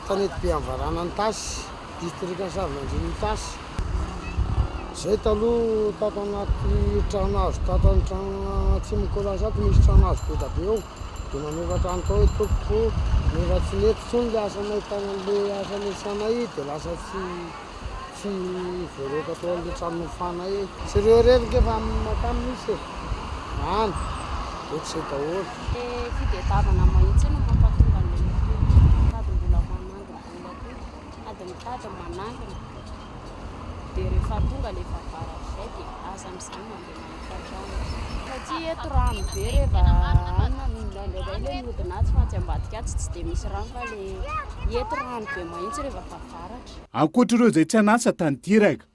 tanety be amin'ny Varanany Tasy, distrika Savinandriany Tasy. Zay taloha tato anaty trano hazo, tato amin'ny trano atsimo Kolo zato misy trano hazo be da be eo. Dia nanova trano tao hoe tompoko, nefa tsy nety tsony le asanay tanan'le asa nisanay dia lasa tsy voaroaka tao an'le trano nofanay. Tsy ireo rerika efa makamy misy e. Any, dia tsy zay daholo. Fitadiavana mahitsy no mampatonga an'le tady mbola manangana, adiny tady manangana. dia rehefa tonga le favaratra zay dia aza amin'izany mandeha manampantrano satria eto rano be rehefa anina le mihodina atsy fa tsy ambadika atsy tsy dia misy rano fa le eto rano be mahitsy rehefa favaratra. Ankoatra ireo izay tsy hanasa tanteraka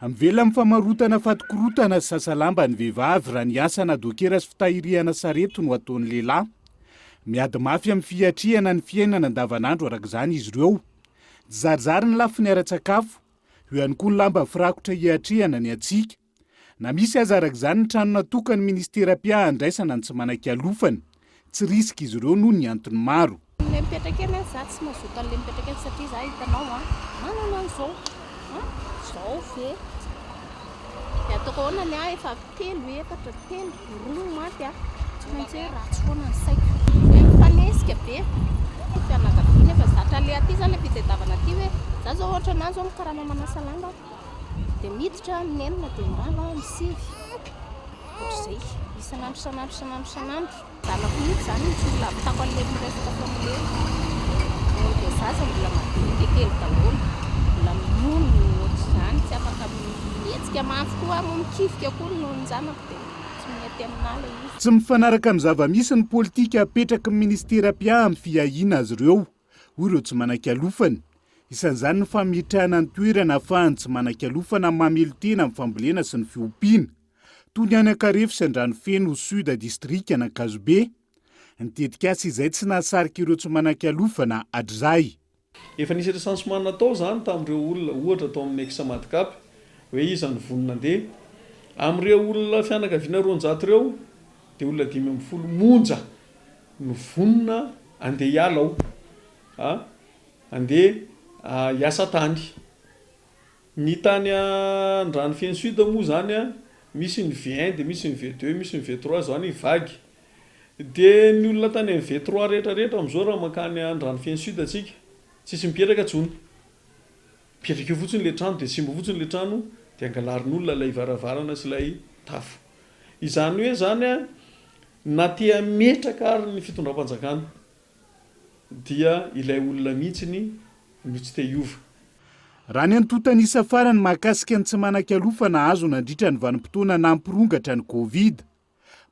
mivela amin'ny famarotana fatokorotana sy sasalamba ny vehivavy raha ny asa na dokera sy fitahirihana sareto no ataon'ny lehilahy. Miady mafy amin'ny fiatriana ny fiainana andavanandro arak'izany izy ireo. Zarizary ny lafiny ara-tsakafo, eo ihany koa ny lamba firakotra hiatrihana ny atsika. Na misy aza arak'izany ny trano natokany ministera-pia handraisana ny tsy manan-kialofana, tsy risika izy ireo noho ny antony maro. Le mipetraka eny za tsy mazoto an'le mipetraka eny satria za hitanao manana an'izao zao ve dia ataoko ahoana ny efa telo efatra telo roa maty tsy maintsy hoe ratsy foana ny saiko le mifanesika be fianakaviana efa zatra le aty zany le fitadiavana aty hoe za zao ohatra an'azy ao mikarama manasa lamba dia miditra amin'ny enina dia mirava misivy ohatr'izay isan'andro zanako mihitsy zany tsy mbola avitako an'le miresaka famolena dia zaza mbola madinika kely daholo mbola mimono ohatr'izany tsy afaka mihetsika mafy koa mo mikifika koa noho ny zanako dia tsy mety amin'ala izy. Tsy mifanaraka amin'ny zava-misy ny politika apetraka amin'ny ministera-pia amin'ny fiahiana azy ireo, hoy ireo tsy manan-kialofana. Isan'izany ny fametrahana ny toerana ahafahany tsy manan-kialofana mamelo tena amin'ny fambolena sy ny fiompiana. Toy ny any Ankarefo sy Andranofeno Sud district Anakazobe. Ny tetikasa izay tsy nahasarika ireo tsy manan-kialofana hatrizay. Efa nisy recensement natao zany tamin'ireo olona ohatra atao amin'ny ex-madicap hoe iza ny vonona andeha amin'ireo olona fianakaviana 200 ireo dia olona 540 monja ny vonona andeha hiala ao andeha hiasa tany. Ny tany Andranofeno Sud moa zany misy ny V1 dia misy ny V2 misy ny V3 zao ny vagy dia ny olona tany amin'ny V3 rehetrarehetra amin'izao raha makany Andranofeno Sud atsika tsisy mipetraka tsony mipetraka eo fotsiny le trano dia simba fotsiny le trano dia angalarin'olona ilay varavarana sy ilay tafo. Izany hoe zany na tia metraka ary ny fitondram-panjakana dia ilay olona mihitsiny no tsy te hiova. Raha ny antotanisa farany mahakasika ny tsy manan-kialofana azo nandritra ny vanim-potoana nampirongatra ny Covid.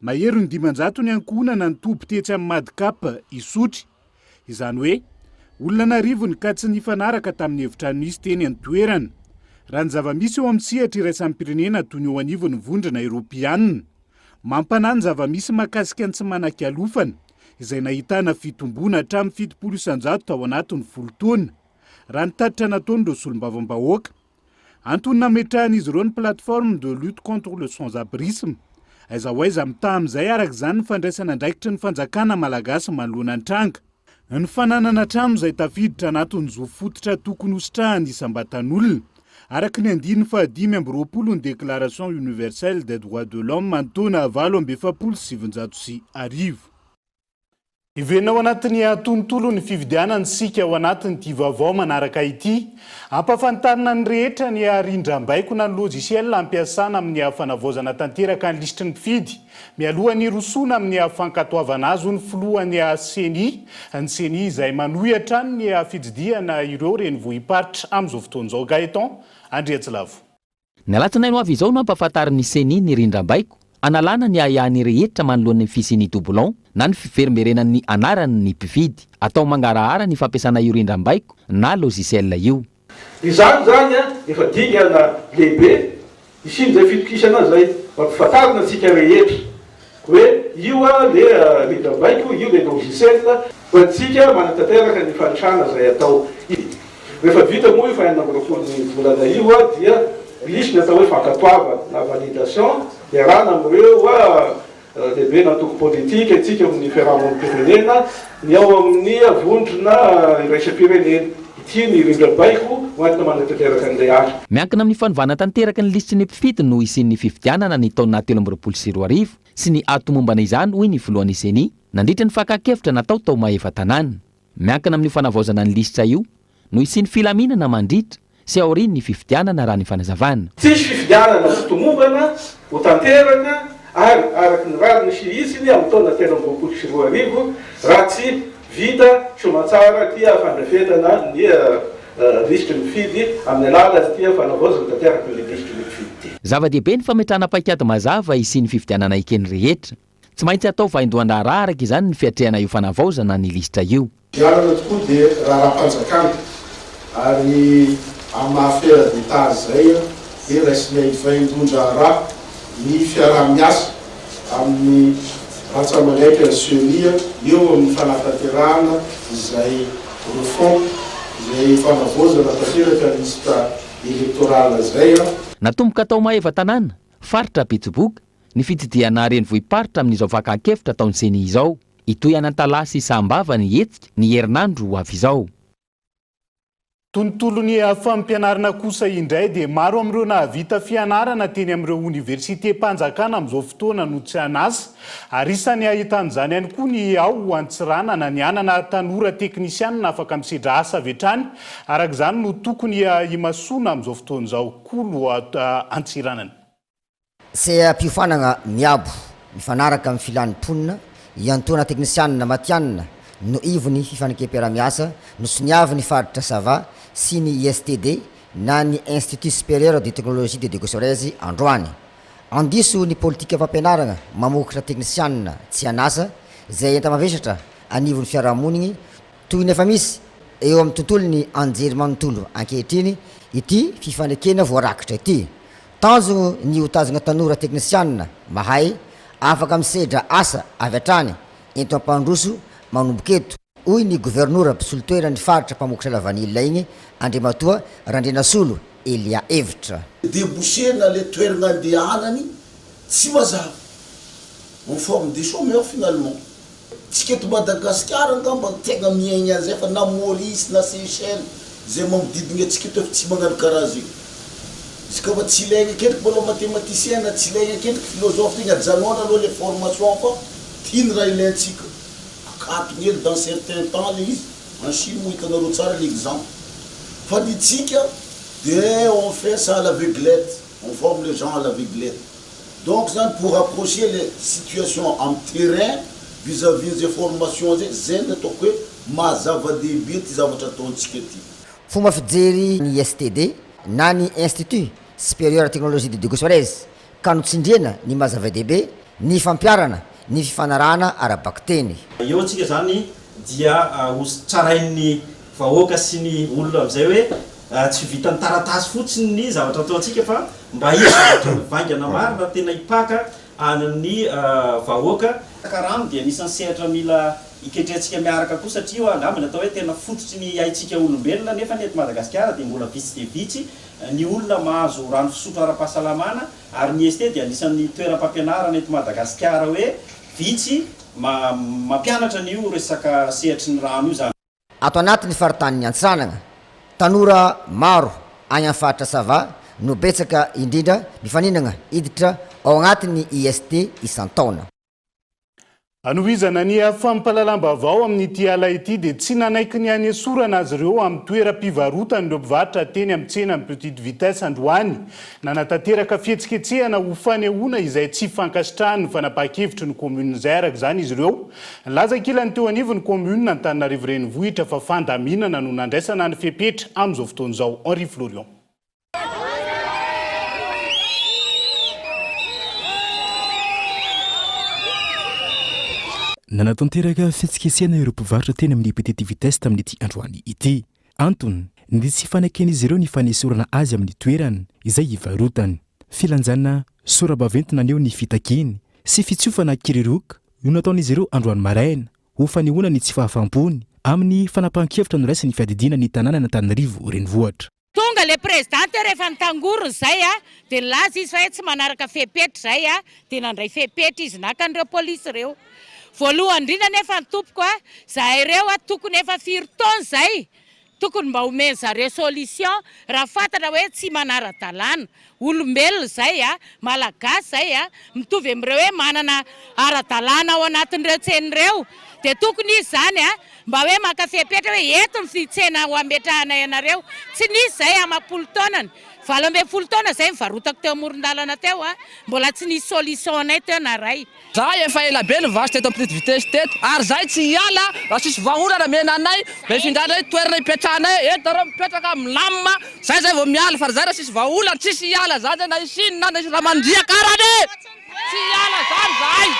Mahery ny 500 ny ankohonana ny tobo tetsy amin'ny madicap isotry. Izany hoe olona narivony ka tsy nifanaraka tamin'ny hevitra nisy teny an-toerana. Raha ny zava-misy eo amin'ny sehatra iraisan'ny pirenena toy ny eo anivon'ny vondrona Eoropeanina. Mampanahy ny zava-misy mahakasika ny tsy manan-kialofana izay nahitana fitombona hatramin'ny 700 tao anatin'ny 10 taona. Raha nitatitra nataon'ireo solombavam-bahoaka. Antony nametrahan'izy ireo ny plateforme de lutte contre le sans-abrisme. Aiza ho aiza mitaha amin'izay arak'izany ny fandraisana andraikitry ny fanjakana malagasy manoloana ny tranga. Ny fananana trano izay tafiditra anatin'ny zo fototra tokony hositrahany isam-batan'olona. Araka ny 520 ny déclaration universelle des droits de l'homme mantaona 770. Ivenao anatin'ny atontolo ny fividianany sika ao anatin'ity vaovao manaraka ity. Ampafantarina ny rehetra ny arindram-baiko na ny logiciel ampiasana amin'ny hafanavaozana tanteraka ny lisitry ny mpifidy. Mialohan'ny rosoana amin'ny hafankatoavana azy ny filohan'ny CNI. Ny CNI izay manohitra ny fididiana ireo renivohim-paritra amin'izao fotoan'izao. Gaeton Andriatsilavo. Ny alatsinainy ho avy izao no ampafantarin'ny CNI ny rindram-baiko. Analana ny ahany rehetra manoloan'ny fisiny doublon na ny fiverimberenan'ny anaran'ny mpividy atao mangarahara ny fampiasana io rindram-baiko na logiciel io. Izany zany efa dingana lehibe isiny zay fitokisana zay mampifantarina antsika rehetra hoe io le rindram-baiko io le logiciel fatsika manatanteraka ny fantrana zay atao. Rehefa vita moa io fa enambolapolony volana io dia lisiny atao hoe fankatoavana na validation dia raha amin'ireo lehibe natoko politika itsika amin'ny fiarahamonim-pirenena ny ao amin'ny vondrona iraisam-pirenena ity ny rindram-baiko hoantina manatanteraka an'ilay asa. Miankina amin'ny fanovana tanteraka ny lisitry ny mpifidy no isin'ny fifidianana ny taona 2024 sy ny atomombana izany hoy ny voalohan'ny CNI nandritra ny fakakevitra natao tao mahefa-tanàna. Miankina amin'ny fanavaozana ny lisitra io no isin'ny filaminana mandritra sy aoriny ny fifidianana raha ny fanazavana. Tsisy fifidianana atomombana ho tanteraka ary araky ny raha nisy isiny amin'ny taona 2024 raha tsy vita somatsara tia fandrafetana ny risika mifidy amin'ny alala azy tia fanavaozana tanteraka le risika mifidy ty. Zava-dehibe ny fametrahana paikady mazava isiany fividianana ekeny rehetra. Tsy maintsy atao vaindoana raha araka izany ny fiatrehana io fanavaozana ny lisitra io. Dialana tokoa dia raha-panjakana ary amin'ny affaire d'État zay dia raisinay vaindondra raha ny fiaraha-miasa amin'ny ratsamalaika sionia eo amin'ny fanatanterahana izay refond izay fanavaozana tanteraka lista électorale zay. Natomboka atao maheva tanàna, faritra Betsiboka, ny fitidiana renivohiparitra amin'izao vakan-kevitra ataon'ny seny izao. Itoy Anantala sy Sambava ny hetsika ny herinandro avy izao. Tontolo ny fampianarana kosa indray dia maro amin'ireo nahavita fianarana teny amin'ireo université-mpanjakana amin'izao fotoana no tsy anasa. Ary isany ahitan'izany ihany koa ny ao Antsiranana ny anana tanora teknisianina afaka misedra asa avy hatrany. Arak'izany no tokony imasoana amin'izao fotoana izao Kolo Antsiranana. C'est piofanana miabo mifanaraka amin'ny filanimponina iantona teknisianina matianina no ivony fifanakempiara-miasa no soniavy ny faritra Sava sy ny ISTD na ny Institut supérieur de technologie de Degosorez androany. Andiso ny politika fampianarana mamokatra teknisianina tsy anasa izay enta-mavesatra anivon'ny fiarahamoniny toy ny efa misy eo amin'ny tontolony anjery manontolo ankehitriny ity fifanekena voarakitra ity. Tanjona ny hotazana tanora teknisianina mahay afaka misedra asa avy hatrany ento ampandroso manomboketo. Hoy ny gouverneur mpisolitoerany faritra mpamokatra lavanilina igny Andriamatoa Randrenasolo Elia hevitra. Débouchena le toerana andehanany tsy mazava. En forme de chômeur finalement. Tsika eto Madagasikara ngamba tegna miaigny an'izay fa na Maurice na Seychelles zay manodidina atsika eto tsy magnano karaha io. Iska fa tsy ilaigna kely mbola mathématicien na tsy ilaigna kely philosophe tegna janoana aloha les formations fa tiany raha ilaintsika. Akatony ely dans certains temps le izy en Chine mo hitanareo tsara l'exemple. Fa ny tsika de on fait ça à l'aveuglette, on forme les gens à l'aveuglette. Donc ça pour approcher les situations en terrain vis-à-vis des formations zay natao hoe mazava-dehibe ty zavatra ataontsika ty. Fomba fijery ny ISTD na ny Institut supérieur de technologie de Degosorez ka notsindriana ny mazava-dehibe ny fampiarana ny fifanarahana ara-bakiteny. Eo antsika zany dia tsarain'ny vahoaka sy ny olona amizay hoe tsy vitany taratasy fotsiny ny zavatra ataontsika fa mba izy zavatra mivangana marina tena hipaka an'ny vahoaka. Karano dia anisan'ny sehatra mila iketrentsika miaraka koa satria angambany atao hoe tena fototry ny haitsika olombelona nefa ny eto Madagasikara dia mbola vitsy dia vitsy ny olona mahazo rano fisotro ara-pahasalamana ary ny ST dia anisan'ny toeram-pampianarana eto Madagasikara hoe vitsy mampianatra n'io resaka sehatry ny rano io zany. Ato anatin'ny faritany Antsiranana tanora maro any amin'ny faritra Sava no betsaka indrindra mifaninana hiditra ao anatin'ny IST isan-taona. Anohizana ny fampalalam-baovao amin'ity ala ity dia tsy nanaiky ny any esorana azy ireo amin'ny toeram-pivarotana ireo mpivarotra teny amin'ny tsena amin'ny petite vitesse androany. Nanatanteraka fihetsiketsehana ho fanehoana izay tsy fankasitrahany fanapakevitry ny commune izay araka izany izy ireo. Laza kilany teo anivon'ny commune Antananarivo renivohitra fa fandaminana no nandraisana ny fepetra amin'izao fotoana izao. Henri Florian. Nanatanteraka fihetsiketsehana ireo mpivarotra teny amin'ny petite vitesse tamin'ity androany ity. Antony ny tsy fanaken'izy ireo ny fanesorana azy amin'ny toerany izay hivarotany. Filanjana sora-baventy naneo ny fitakiny sy fitsofana kiriroka no nataon'izy ireo androany maraina ho fanehoana ny tsy fahafampony amin'ny fanapahan-kevitra no raisy ny fiadidiana ny tanàna Antananarivo renivohitra. Tonga le présidente rehefa nitangorony zay dia laza izy fa tsy manaraka fepetra zay dia nandray fepetra izy naka an'ireo polisy ireo. Voalohany indrindra nefa ny tompoko zahay ireo tokony efa firy taona zay tokony mba omeny zareo solution raha fantatra hoe tsy manara-dalàna olombelona zay malagasy zay mitovy amin'ireo hoe manana ara-dalàna ao anatin'ireo tsen'ireo dia tokony izy zany mba hoe maka fepetra hoe eto ny fitsena ho ametrahana ianareo tsy nisy zay amapolo taonany 12 taona zay mivarotako teo amoron-dalana teo a mbola tsy nisy solution anay teo na ray za efa ela be ny vasy teto petite vitesse teto ary zay tsy hiala raha sisy vahaolana mena anay be findrana hoe toerana ipetrahanay eto reo mipetraka milamina zay vao miala fa zay raha sisy vahaolana tsisy hiala zany zay na isinina na isy raha mandriakarany tsy hiala zany zay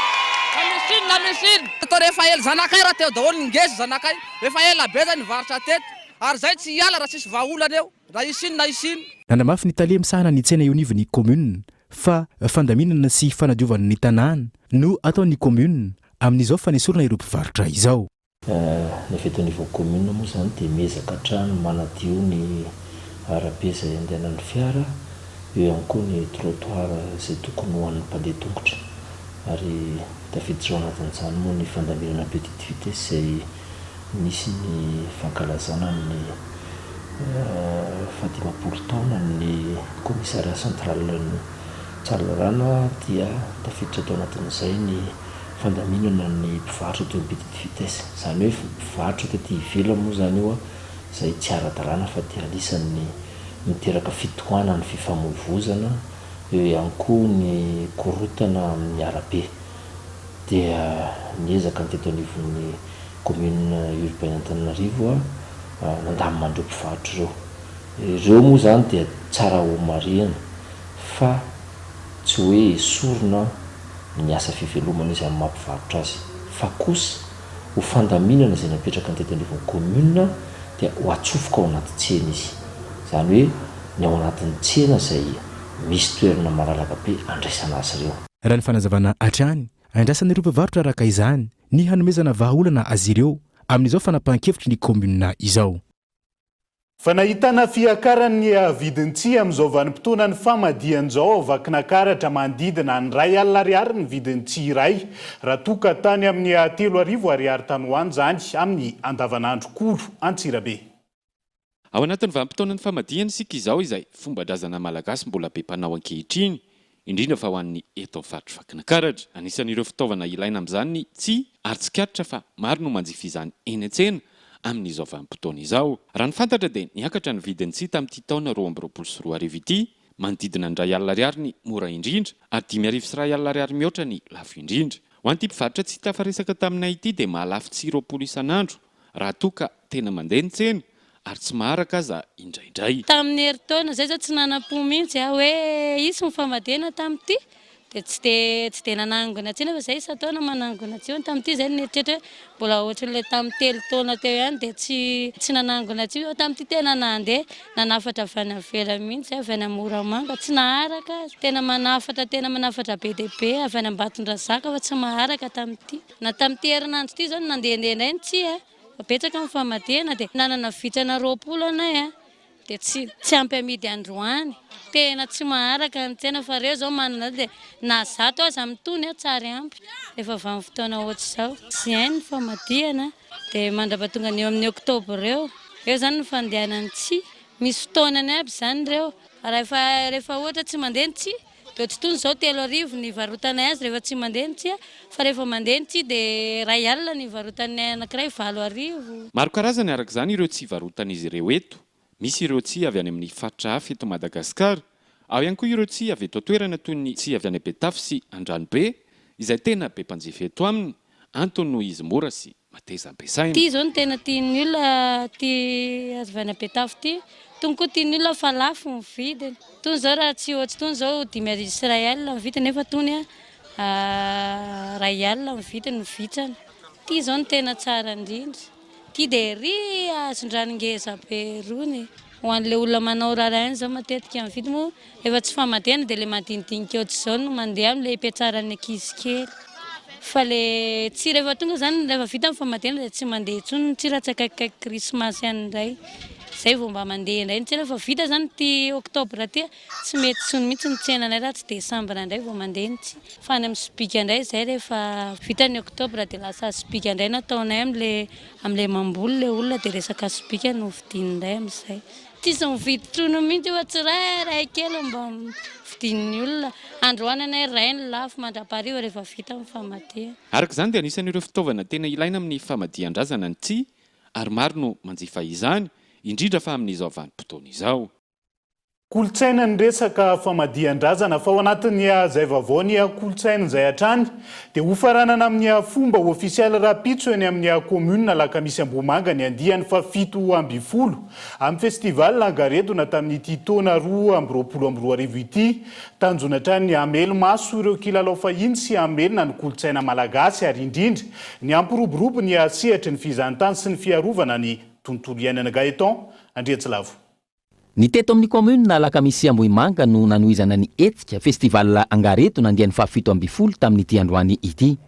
na misiny atao rehefa ela zanakay raha teo daholo ngesy zanakay rehefa ela be zay nivarotra teto ary zay tsy hiala raha sisy vahaolana eo raha isiny na isiny nanamafy ny talia misahana ny tsena ionivon'ny commune fa fandaminana sy fanadiovana ny tanàna no ataon'ny commune amin'izao fanesorana ireo mpivarotra izao. Ny avy eto niveau commune moa zany dia miezaka trano manadio ny arabe izay andehanan'ny fiara eo ihany koa ny trottoir izay tokony ho an'ny mpandeha tongotra ary tafiditra ao anatin'izany moa ny fandaminana petite vitesse izay misy ny fankalazana ny 15 taona ny commissariat central ny Tsalarana dia tafiditra tao anatin'izay ny fandaminana ny mpivarotra teo petite vitesse izany hoe mpivarotra tetỳ ivelany moa zany io izay tsy ara-dalàna fa dia anisan'ny miteraka fitohanana ny fifamoivoizana eo ihany koa ny korotana amin'ny arabe dia niezaka ny teto anivon'ny commune urbaine Antananarivo nandamina-mandreo mpivarotra ireo moa zany dia tsara ho marihana fa tsy hoe esorina ny asa fivelomana izy amin'ny mampivarotra azy fa kosa ho fandaminana izay napetraka ny teto anivon'ny commune dia ho atsofoka ao anaty tsena izy zany hoe ny ao anatin'ny tsena izay misy toerana malalaka be andraisana azy ireo. Raha ny fanazavana hatrany andrasan'ireo mpivarotra araka izany ny hanomezana vahaolana azy ireo amin'izao fanapahan-kevitry ny commune izao. Fa nahitana fiakaran'ny vidintsy amin'izao vanim-potoana ny famadian'izao vakinankaratra mandidina ny R1,000 ny vidintsy iray raha toka tany amin'ny 3,000 ariary tany ho any zany amin'ny andavanandro kolo Antsirabe. Ao anatin'ny vanim-potoana ny famadiana isika izao izay fomban-drazana malagasy mbola be mpanao ankehitriny indrindra fa ho an'ny eto amin'ny faritry vakinankaratra anisan'ireo fitaovana ilaina amin'izany ny tsihy ary tsikaritra fa maro no manjifa izany eny an-tsena amin'izao vanim-potoana izao. Raha ny fantatra dia niakatra ny vidin'ny tsihy tamin'ity taona 2024 ity manodidina ny R1,000 ny mora indrindra ary 5,000 mihoatra ny lafo indrindra. Ho an'ity mpivarotra tsihy tafaresaka taminay ity dia mahalafo tsihy 20 isan'andro raha toka tena mandeha ny tsena ary tsy maharaka aza indraindray. Tamin'ny herintaona zay zao tsy nanam-po mihitsy hoe isy ny famadihana tamin'ity dia tsy dia nanangona tsena fa zay isa-taona manangona tsio tamin'ity zay nieritretra hoe mbola ohatran'ilay tamin'ny 3 taona teo ihany dia tsy nanangona tsio tamin'ity tena nandeha nanafatra avy any avela mihitsy avy any Moramanga tsy naharaka tena manafatra be dia be avy any Ambatondrazaka fa tsy maharaka tamin'ity na tamin'ity herinandro ity zao nandehandeha indray ny tsihy betsaka amin'ny famadihana dia nanana vitrana 20 anay dia tsy ampy amidy androany tena tsy maharaka ny tsena fa reo zao manana dia na 100 aza mitony tsara ampy efa vanim-fotoana ohatry izao tsy hainy ny famadihana dia mandrapatonga ny eo amin'ny oktobra eo zany ny fandehanany tsihy misy fotoanany aby zany reo rehefa ohatra tsy mandeha ny tsihy dia ohatrotony izao 3,000 ny varotanay azy rehefa tsy mandeha ny tsihy fa rehefa mandeha ny tsihy dia R1,000 ny varotanay anankiray 4,000. Maro karazany araka izany ireo tsihy varotan'izy ireo eto. Misy ireo tsihy avy any amin'ny faritra hafa eto Madagasikara. Ao ihany koa ireo tsihy avy eto toerana toy ny tsihy avy any Betafy sy Andranobe izay tena be mpanjifa eto aminy antony noho izy mora sy mateza ampiasaina. Ity zao no tena tian'ny olona ty avy any Betafy ity tony koa tian'ny olona fa lafo ny vidiny tony zao raha tsy ohatry tony zao 5,000 R1 ny vidiny nefa tony R1 ny vidiny ny vitrany. Ity zao no tena tsara indrindra ity dia ry azon-drano-ngeza be rony ho an'ilay olona manao raharaha izao matetika amin'ny vidy moa efa tsy famadihana dia ilay madinidinika ohatry izao no mandeha amin'ilay hipetraran'ny ankizy kely fa ilay tsihy rehefa tonga zany rehefa vita amin'ny famadihana dia tsy mandeha intsony ny tsihy raha tsy akaikikaiky krismasy ihany indray zay vao mba mandeha indray ny tsena fa vita zany ty oktobra ty tsy mety tsony mihitsy ny tsenanay raha tsy desambra indray vao mandeha ny tsihy fa any amin'ny sobika indray zay rehefa vita ny oktobra dia lasa sobika indray nataonay amin'ilay mamboly ilay olona dia resaka sobika no vidiny indray amin'izay tsisy mividy trono mihitsy fa tsy ray kely mba vidin'ny olona androany anay ray ny lafo mandrapariva rehefa vita amin'ny famadihana. Araka izany dia anisan'ireo fitaovana tena ilaina amin'ny famadihan-drazana ny tsihy ary maro no manjifa izany indrindra fa amin'izao vanim-potoana izao. Kolotsaina ny resaka famadihan-drazana fa ao anatin'ny zay vaovao ny kolotsaina izay hatrany dia hofaranana amin'ny fomba ofisialy rapitso eny amin'ny komuna Lakamisy Ambohimanga ny andiany fa 7 amby 10 amin'ny festival langaredona tamin'ity taona 2024 ity tanjona hatrany amelo maso ireo kilalao fahiny sy amelona ny kolotsaina malagasy ary indrindra ny ampiroborobo ny sehatra ny fizahantany sy ny fiarovana ny tontolo iainana Gaeton Andriatsilavo. Ny teto amin'ny komuna Lakamisy Ambohimanga no nanohizana ny hetsika festival angareto nandiany fa 7 amby 10 tamin'ity androany ity.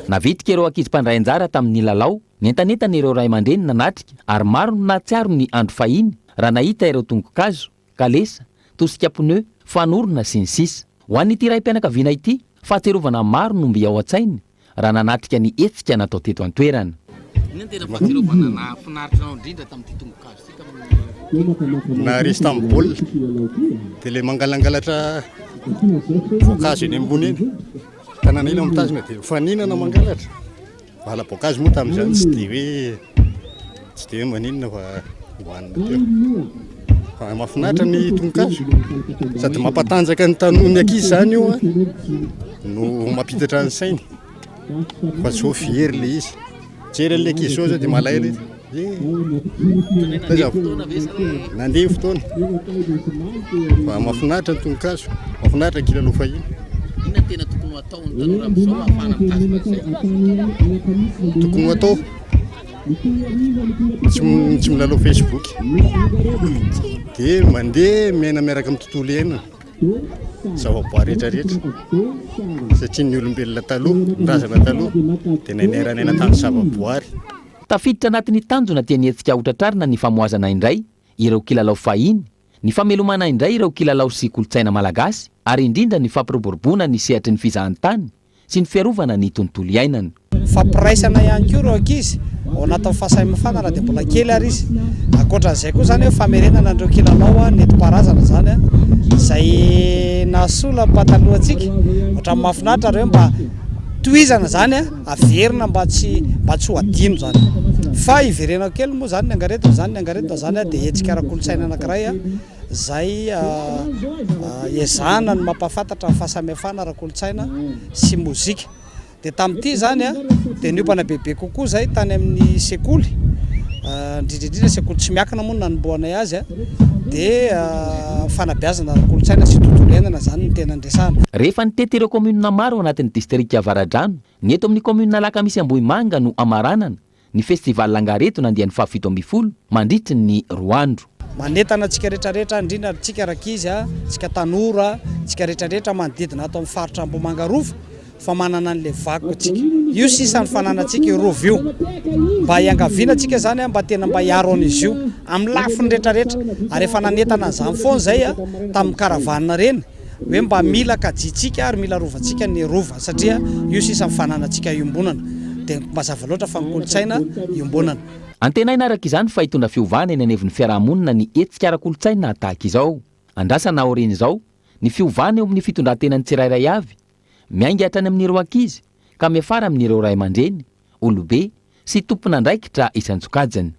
Navitika ireo ankizy mpandray anjara tamin'ny lalao, nentanentana ireo ray aman-dreny nanatrika ary maro no nahatsiaro ny andro fahiny raha nahita ireo tongokazo, kalesa, tosika pneu, fanorona sy ny sisa. Ho an'ity raim-pianakaviana ity, fahatsiarovana maro no mby ao an-tsainy raha nanatrika ny hetsika natao teto an-toerana. Naharesy tamin'ny baolina dia ilay mangalangalatra voankazo eny ambony eny tanana ila mitazona dia faninana mangalatra vala-boankazo moa tamin'izany tsy dia hoe maninona fa hohanina teo fa mahafinaritra ny tongokazo sady mampatanjaka ny tanony ankizy izany io no mampitatra ny sainy fa tsy ho fiery le izy jery le ankizy zao dia malahelo nandeha fotoana fa mahafinaritra ny tongokazo mahafinaritra ny kilalao fahiny. Tokony atao tsy milalao Facebook dia mandeha miaina miaraka amin'ny tontolo iainana zavaboary rehetrarehetra satria ny olombelona taloha ny razana taloha dia nainaranaina tamin'ny zavaboary. Tafiditra anatin'ny tanjona tiany hetsika hotratrarina ny famoazana indray ireo kilalao fahiny, ny famelomana indray ireo kilalao sy kolotsaina malagasy ary indrindra ny fampiroboroboana ny sehatry ny fizahantany sy ny fiarovana ny tontolo iainana. Fampiraisana ihany koa ireo ankizy ao anatin'ny fahasalamana raha dia mbola kely ary izy. Ankoatran'izay koa zany hoe famerenana andreo kilalao nentim-paharazana zany izay nahasola mpatalohantsika ohatran'ny mahafinaritra ireo mba tohizana zany averina mba tsy ho adino zany fa iverenao kely moa zany ny angaretona zany dia hetsika ara-kolotsaina anankiray zay ezahana ny mampafantatra ny fahasamihafana ara-kolotsaina sy mozika. Dia tamin'ity zany dia niopana bebe kokoa zay tany amin'ny sekoly indrindrindrindra sekoly tsy miakina moa nanomboanay azy dia fanabeazana ara-kolotsaina sy tontolo iainana zany ny tena andresana. Rehefa nitety ireo komuna maro anatin'ny distrikta Avaradrano, ny eto amin'ny komuna Lakamisy Ambohimanga no amaranana ny festival langareto nandiany fa 7 amby 10 mandritry ny 2 andro. Manentana tsika rehetrarehetra indrindra tsika rakizy tsika tanora tsika rehetrarehetra manodidina ato amin'ny faritra Ambohimanga Rova fa manana an'ilay vakoka atsika io sisany fananantsika io rova io mba hiangaviana atsika zany mba tena mba hiaro an'izy io amin'ny lafiny rehetrarehetra ary efa nanentana an'izany foana zay tamin'ny karavanina reny hoe mba mila kajitsika ary mila rovantsika ny rova satria io sisany fananantsika iombonana dia mazava loatra fa kolotsaina iombonana. Antenaina araka izany fa hitondra fiovana eny aneviny fiarahamonina ny hetsika ara-kolotsaina tahaka izao. Andrasana aoriana izao ny fiovana eo amin'ny fitondrantenan'ny tsirairay avy miainga hatrany amin'ireo ankizy ka miafara amin'ireo ray aman-dreny, olobe sy tompon'andraikitra isan-tsokajany.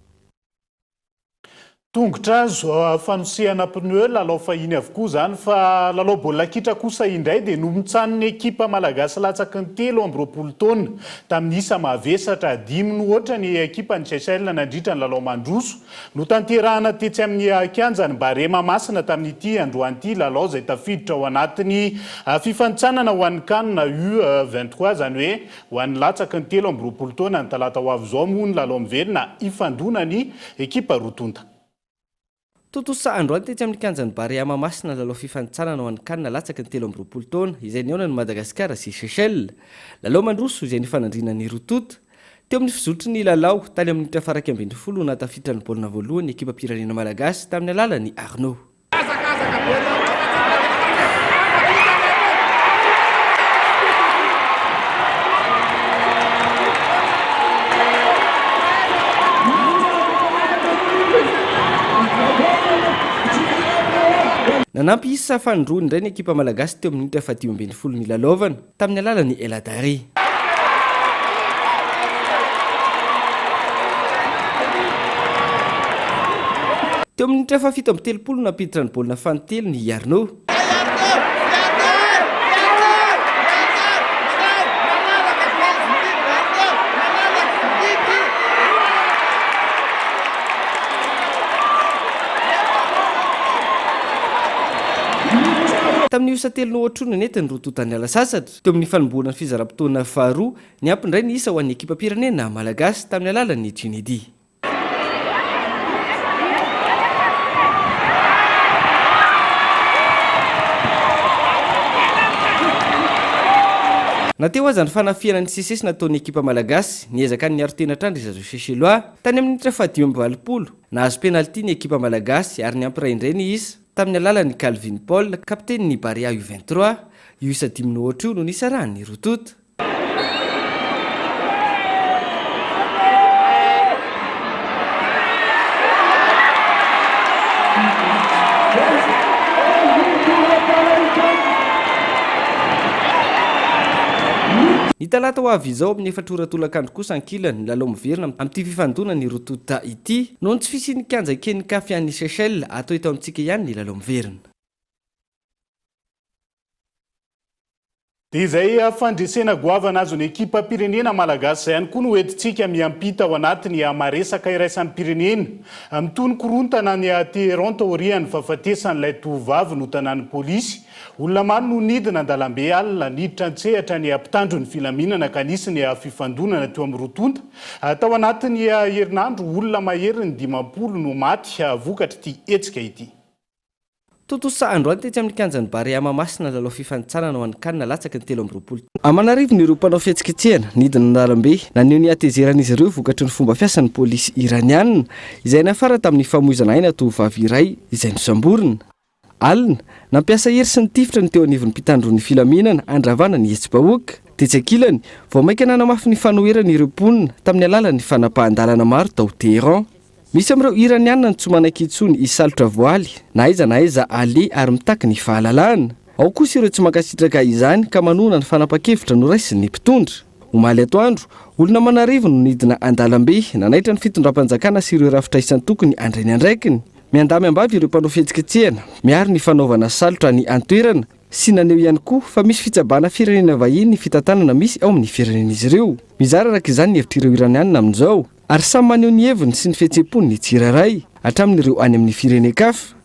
Tongotra azo fanosehana pneu lalao fahiny avokoa zany fa lalao baolina kitra kosa indray dia nomitsanony ekipa malagasy latsaky ny 3 amby 20 taona tamin'ny isa mavesatra 5 no ohatra ny ekipa ny Seychelles nandritra ny lalao mandroso no tanterahana tetsy amin'ny kianjany Barema Masina tamin'ity androan'ity lalao izay tafiditra ao anatin'ny fifanitsanana ho an'ny kanina U23 zany hoe ho an'ny latsaky ny 3 amby 20 taona ny talata ho avy izao moa ny lalao miverina ifandona ny ekipa rotonta. Totosa androany tetsy amin'ny kianjany Barema Masina lalao fifanitsanana ho an'ny kanina latsaky ny 3 amby 20 taona izay nihaonan'ny Madagasikara sy Seychelles. Lalao mandroso izay nifanandrina ny rotota teo amin'ny fizotry ny lalao tany amin'ny minitra faraka ambin'ny folo natafitra ny baolina voalohany ekipa pirenena malagasy tamin'ny alalany Arnaud. Nanampy isa fandroany indray ny ekipa malagasy teo amin'ny minitra fahatelo ambin'ny folo ny lalaovana tamin'ny alalany Eladari. Teo amin'ny minitra fahafito amby telopolo nampiditra ny baolina fantelo ny Arnaud. Tamin'ny isa telo no ohatroana netiny rototany ala sasatra teo amin'ny fanomboana ny fizaram-potoana faharoa ny ampindray ny isa ho an'ny ekipa pirenena malagasy tamin'ny alalan'ny Trinity. Nateo aza ny fanafiana ny CCS nataon'ny ekipa malagasy niezaka ny aro-tena trandry Zazo Chechelois tany amin'ny minitra fahadimy amby valopolo. Nahazo penalty ny ekipa malagasy ary ny ampiray indray ny isa tamin'ny alalan'ny Calvin Paul, kaptenin'ny Baria U23, io isa 10 no ohatra io no nisa rany rotota. Ny talata ho avy izao amin'ny efatra ora-tolakandro kosa ankilany ny lalao miverina amin'ity fifandona ny rotota ity noho ny tsy fisian'ny kianja kely kafian'ny Seychelles atao eto amintsika ihany ny lalao miverina. Dia izay fandresena goavana azon'ny ekipa pirenena malagasy ihany koa no entintsika miampita ao anatiny maresaka iraisan'ny pirenena mitony korontana ny Teheran taorian'ny fahafatesan'ilay tovavy no tanàn'ny polisy. Olona maro no nidina an-dalambe alina niditra an-tsehatra ny mpitandro ny filaminana ka nisy ny fifandonana teo amin'ny rotonta. Tao anatiny herinandro olona mahery ny 50 no maty vokatra ity hetsika ity. Totosa androany tetsy amin'ny kianjan'ny Baria Mahamasina lalao fifanitsanana ho an'ny kanina latsaky ny 7 Amanarivo ny ireo mpanao fihetsiketsehana nidina an-dalambe naneho ny atezeran'izy ireo vokatry ny fomba fiasan'ny polisy iraniana izay nafara tamin'ny famoizana aina tovovavy iray izay nosamborina. Alina nampiasa hery sy ny tifitra ny teo anivon'ny mpitandron'ny filaminana andravana ny hetsy-bahoaka. Tetsy ankilany vao maika nanamafy ny fanoherana ireo mponina tamin'ny alalan'ny fanapahan-dalana maro tao Teheran. Misy amin'ireo iraniana ny tsy manaiky intsony hisalotra voaly na aiza ale ary mitaky ny fahalalahana. Ao kosa ireo tsy mankasitraka izany ka manona ny fanapa-kevitra no raisin'ny mpitondra. Omaly atoandro olona manarivo no nidina an-dalambe nanaitra ny fitondram-panjakana sy ireo rafitra isan'ny tokony andreny andraikiny. Miandamy ambavy ireo mpanao fihetsiketsehana miaro ny fanaovana salotra ny antoerana sy naneho ihany koa fa misy fitsabana firenena vahiny ny fitantanana misy ao amin'ny firenen'izy ireo. Mizara araka izany ny hevitrireo iraniana amin'izao ary samy maneho ny heviny sy ny fihetseham-pony ny tsirairay hatramin'ireo any amin'ny firenen-kafa.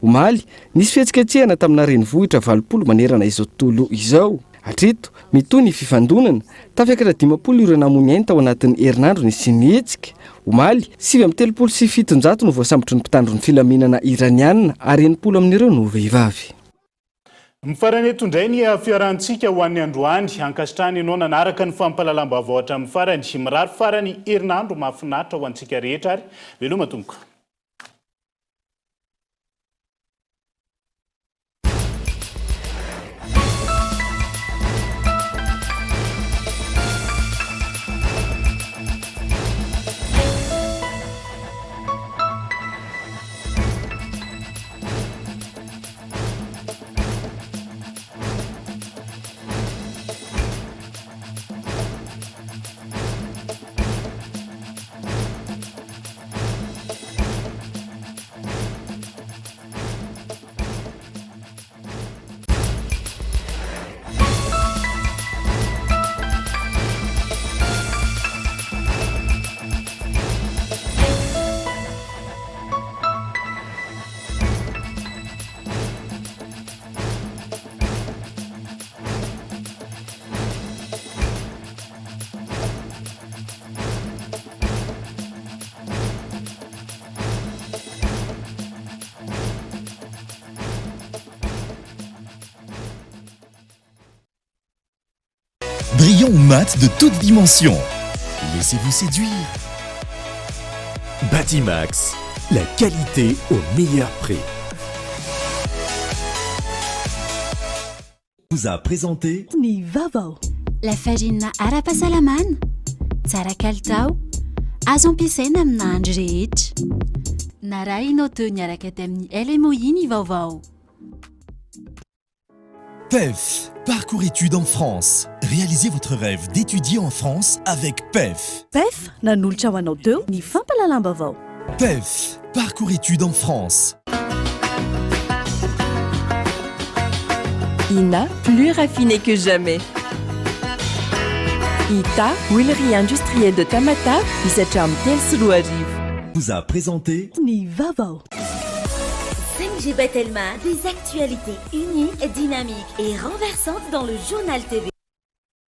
Omaly nisy fihetsiketsehana tamina renivohitra 20 manerana izao tontolo izao. Hatreto mitoy ny fifandonana tafiakatra 50 ireo namony ainy tao anatin'ny herinandro ny sy ny hetsika. Omaly 737 no voasambotry ny mpitandron'ny filaminana iraniana ary 80 amin'ireo no vehivavy. Mifarany eto indray ny fiarahantsika ho an'ny androany ankasitrahany ianao nanaraka ny fampahalalam-baovao hatramin'ny farany sy mirary farany herinandro mahafinaritra ho antsika rehetra ary veloma tomboka. Brillons ou mat de toutes dimensions. Laissez-vous séduire. Batimax, la qualité au meilleur prix. Vous a présenté Ny Vaovao. Lafarina ara-pahasalamana, tsara kalitao, azo ampiasaina amina andro rehetra. Na raha ianao te niaraka ty amin'ny LMOI ny Vaovao. PEF, parcours études en France. Réalisez votre rêve d'étudier en France avec PEF. PEF, nanolotra ho anao teo ny fampalalam-baovao. PEF, parcours études en France. INA, plus raffiné que jamais. ITA, huilerie industrielle de Tamata, Septembre vous a présenté Ny Vaovao. 5G Batelma, des actualités uniques, dynamiques et renversantes dans le journal TV.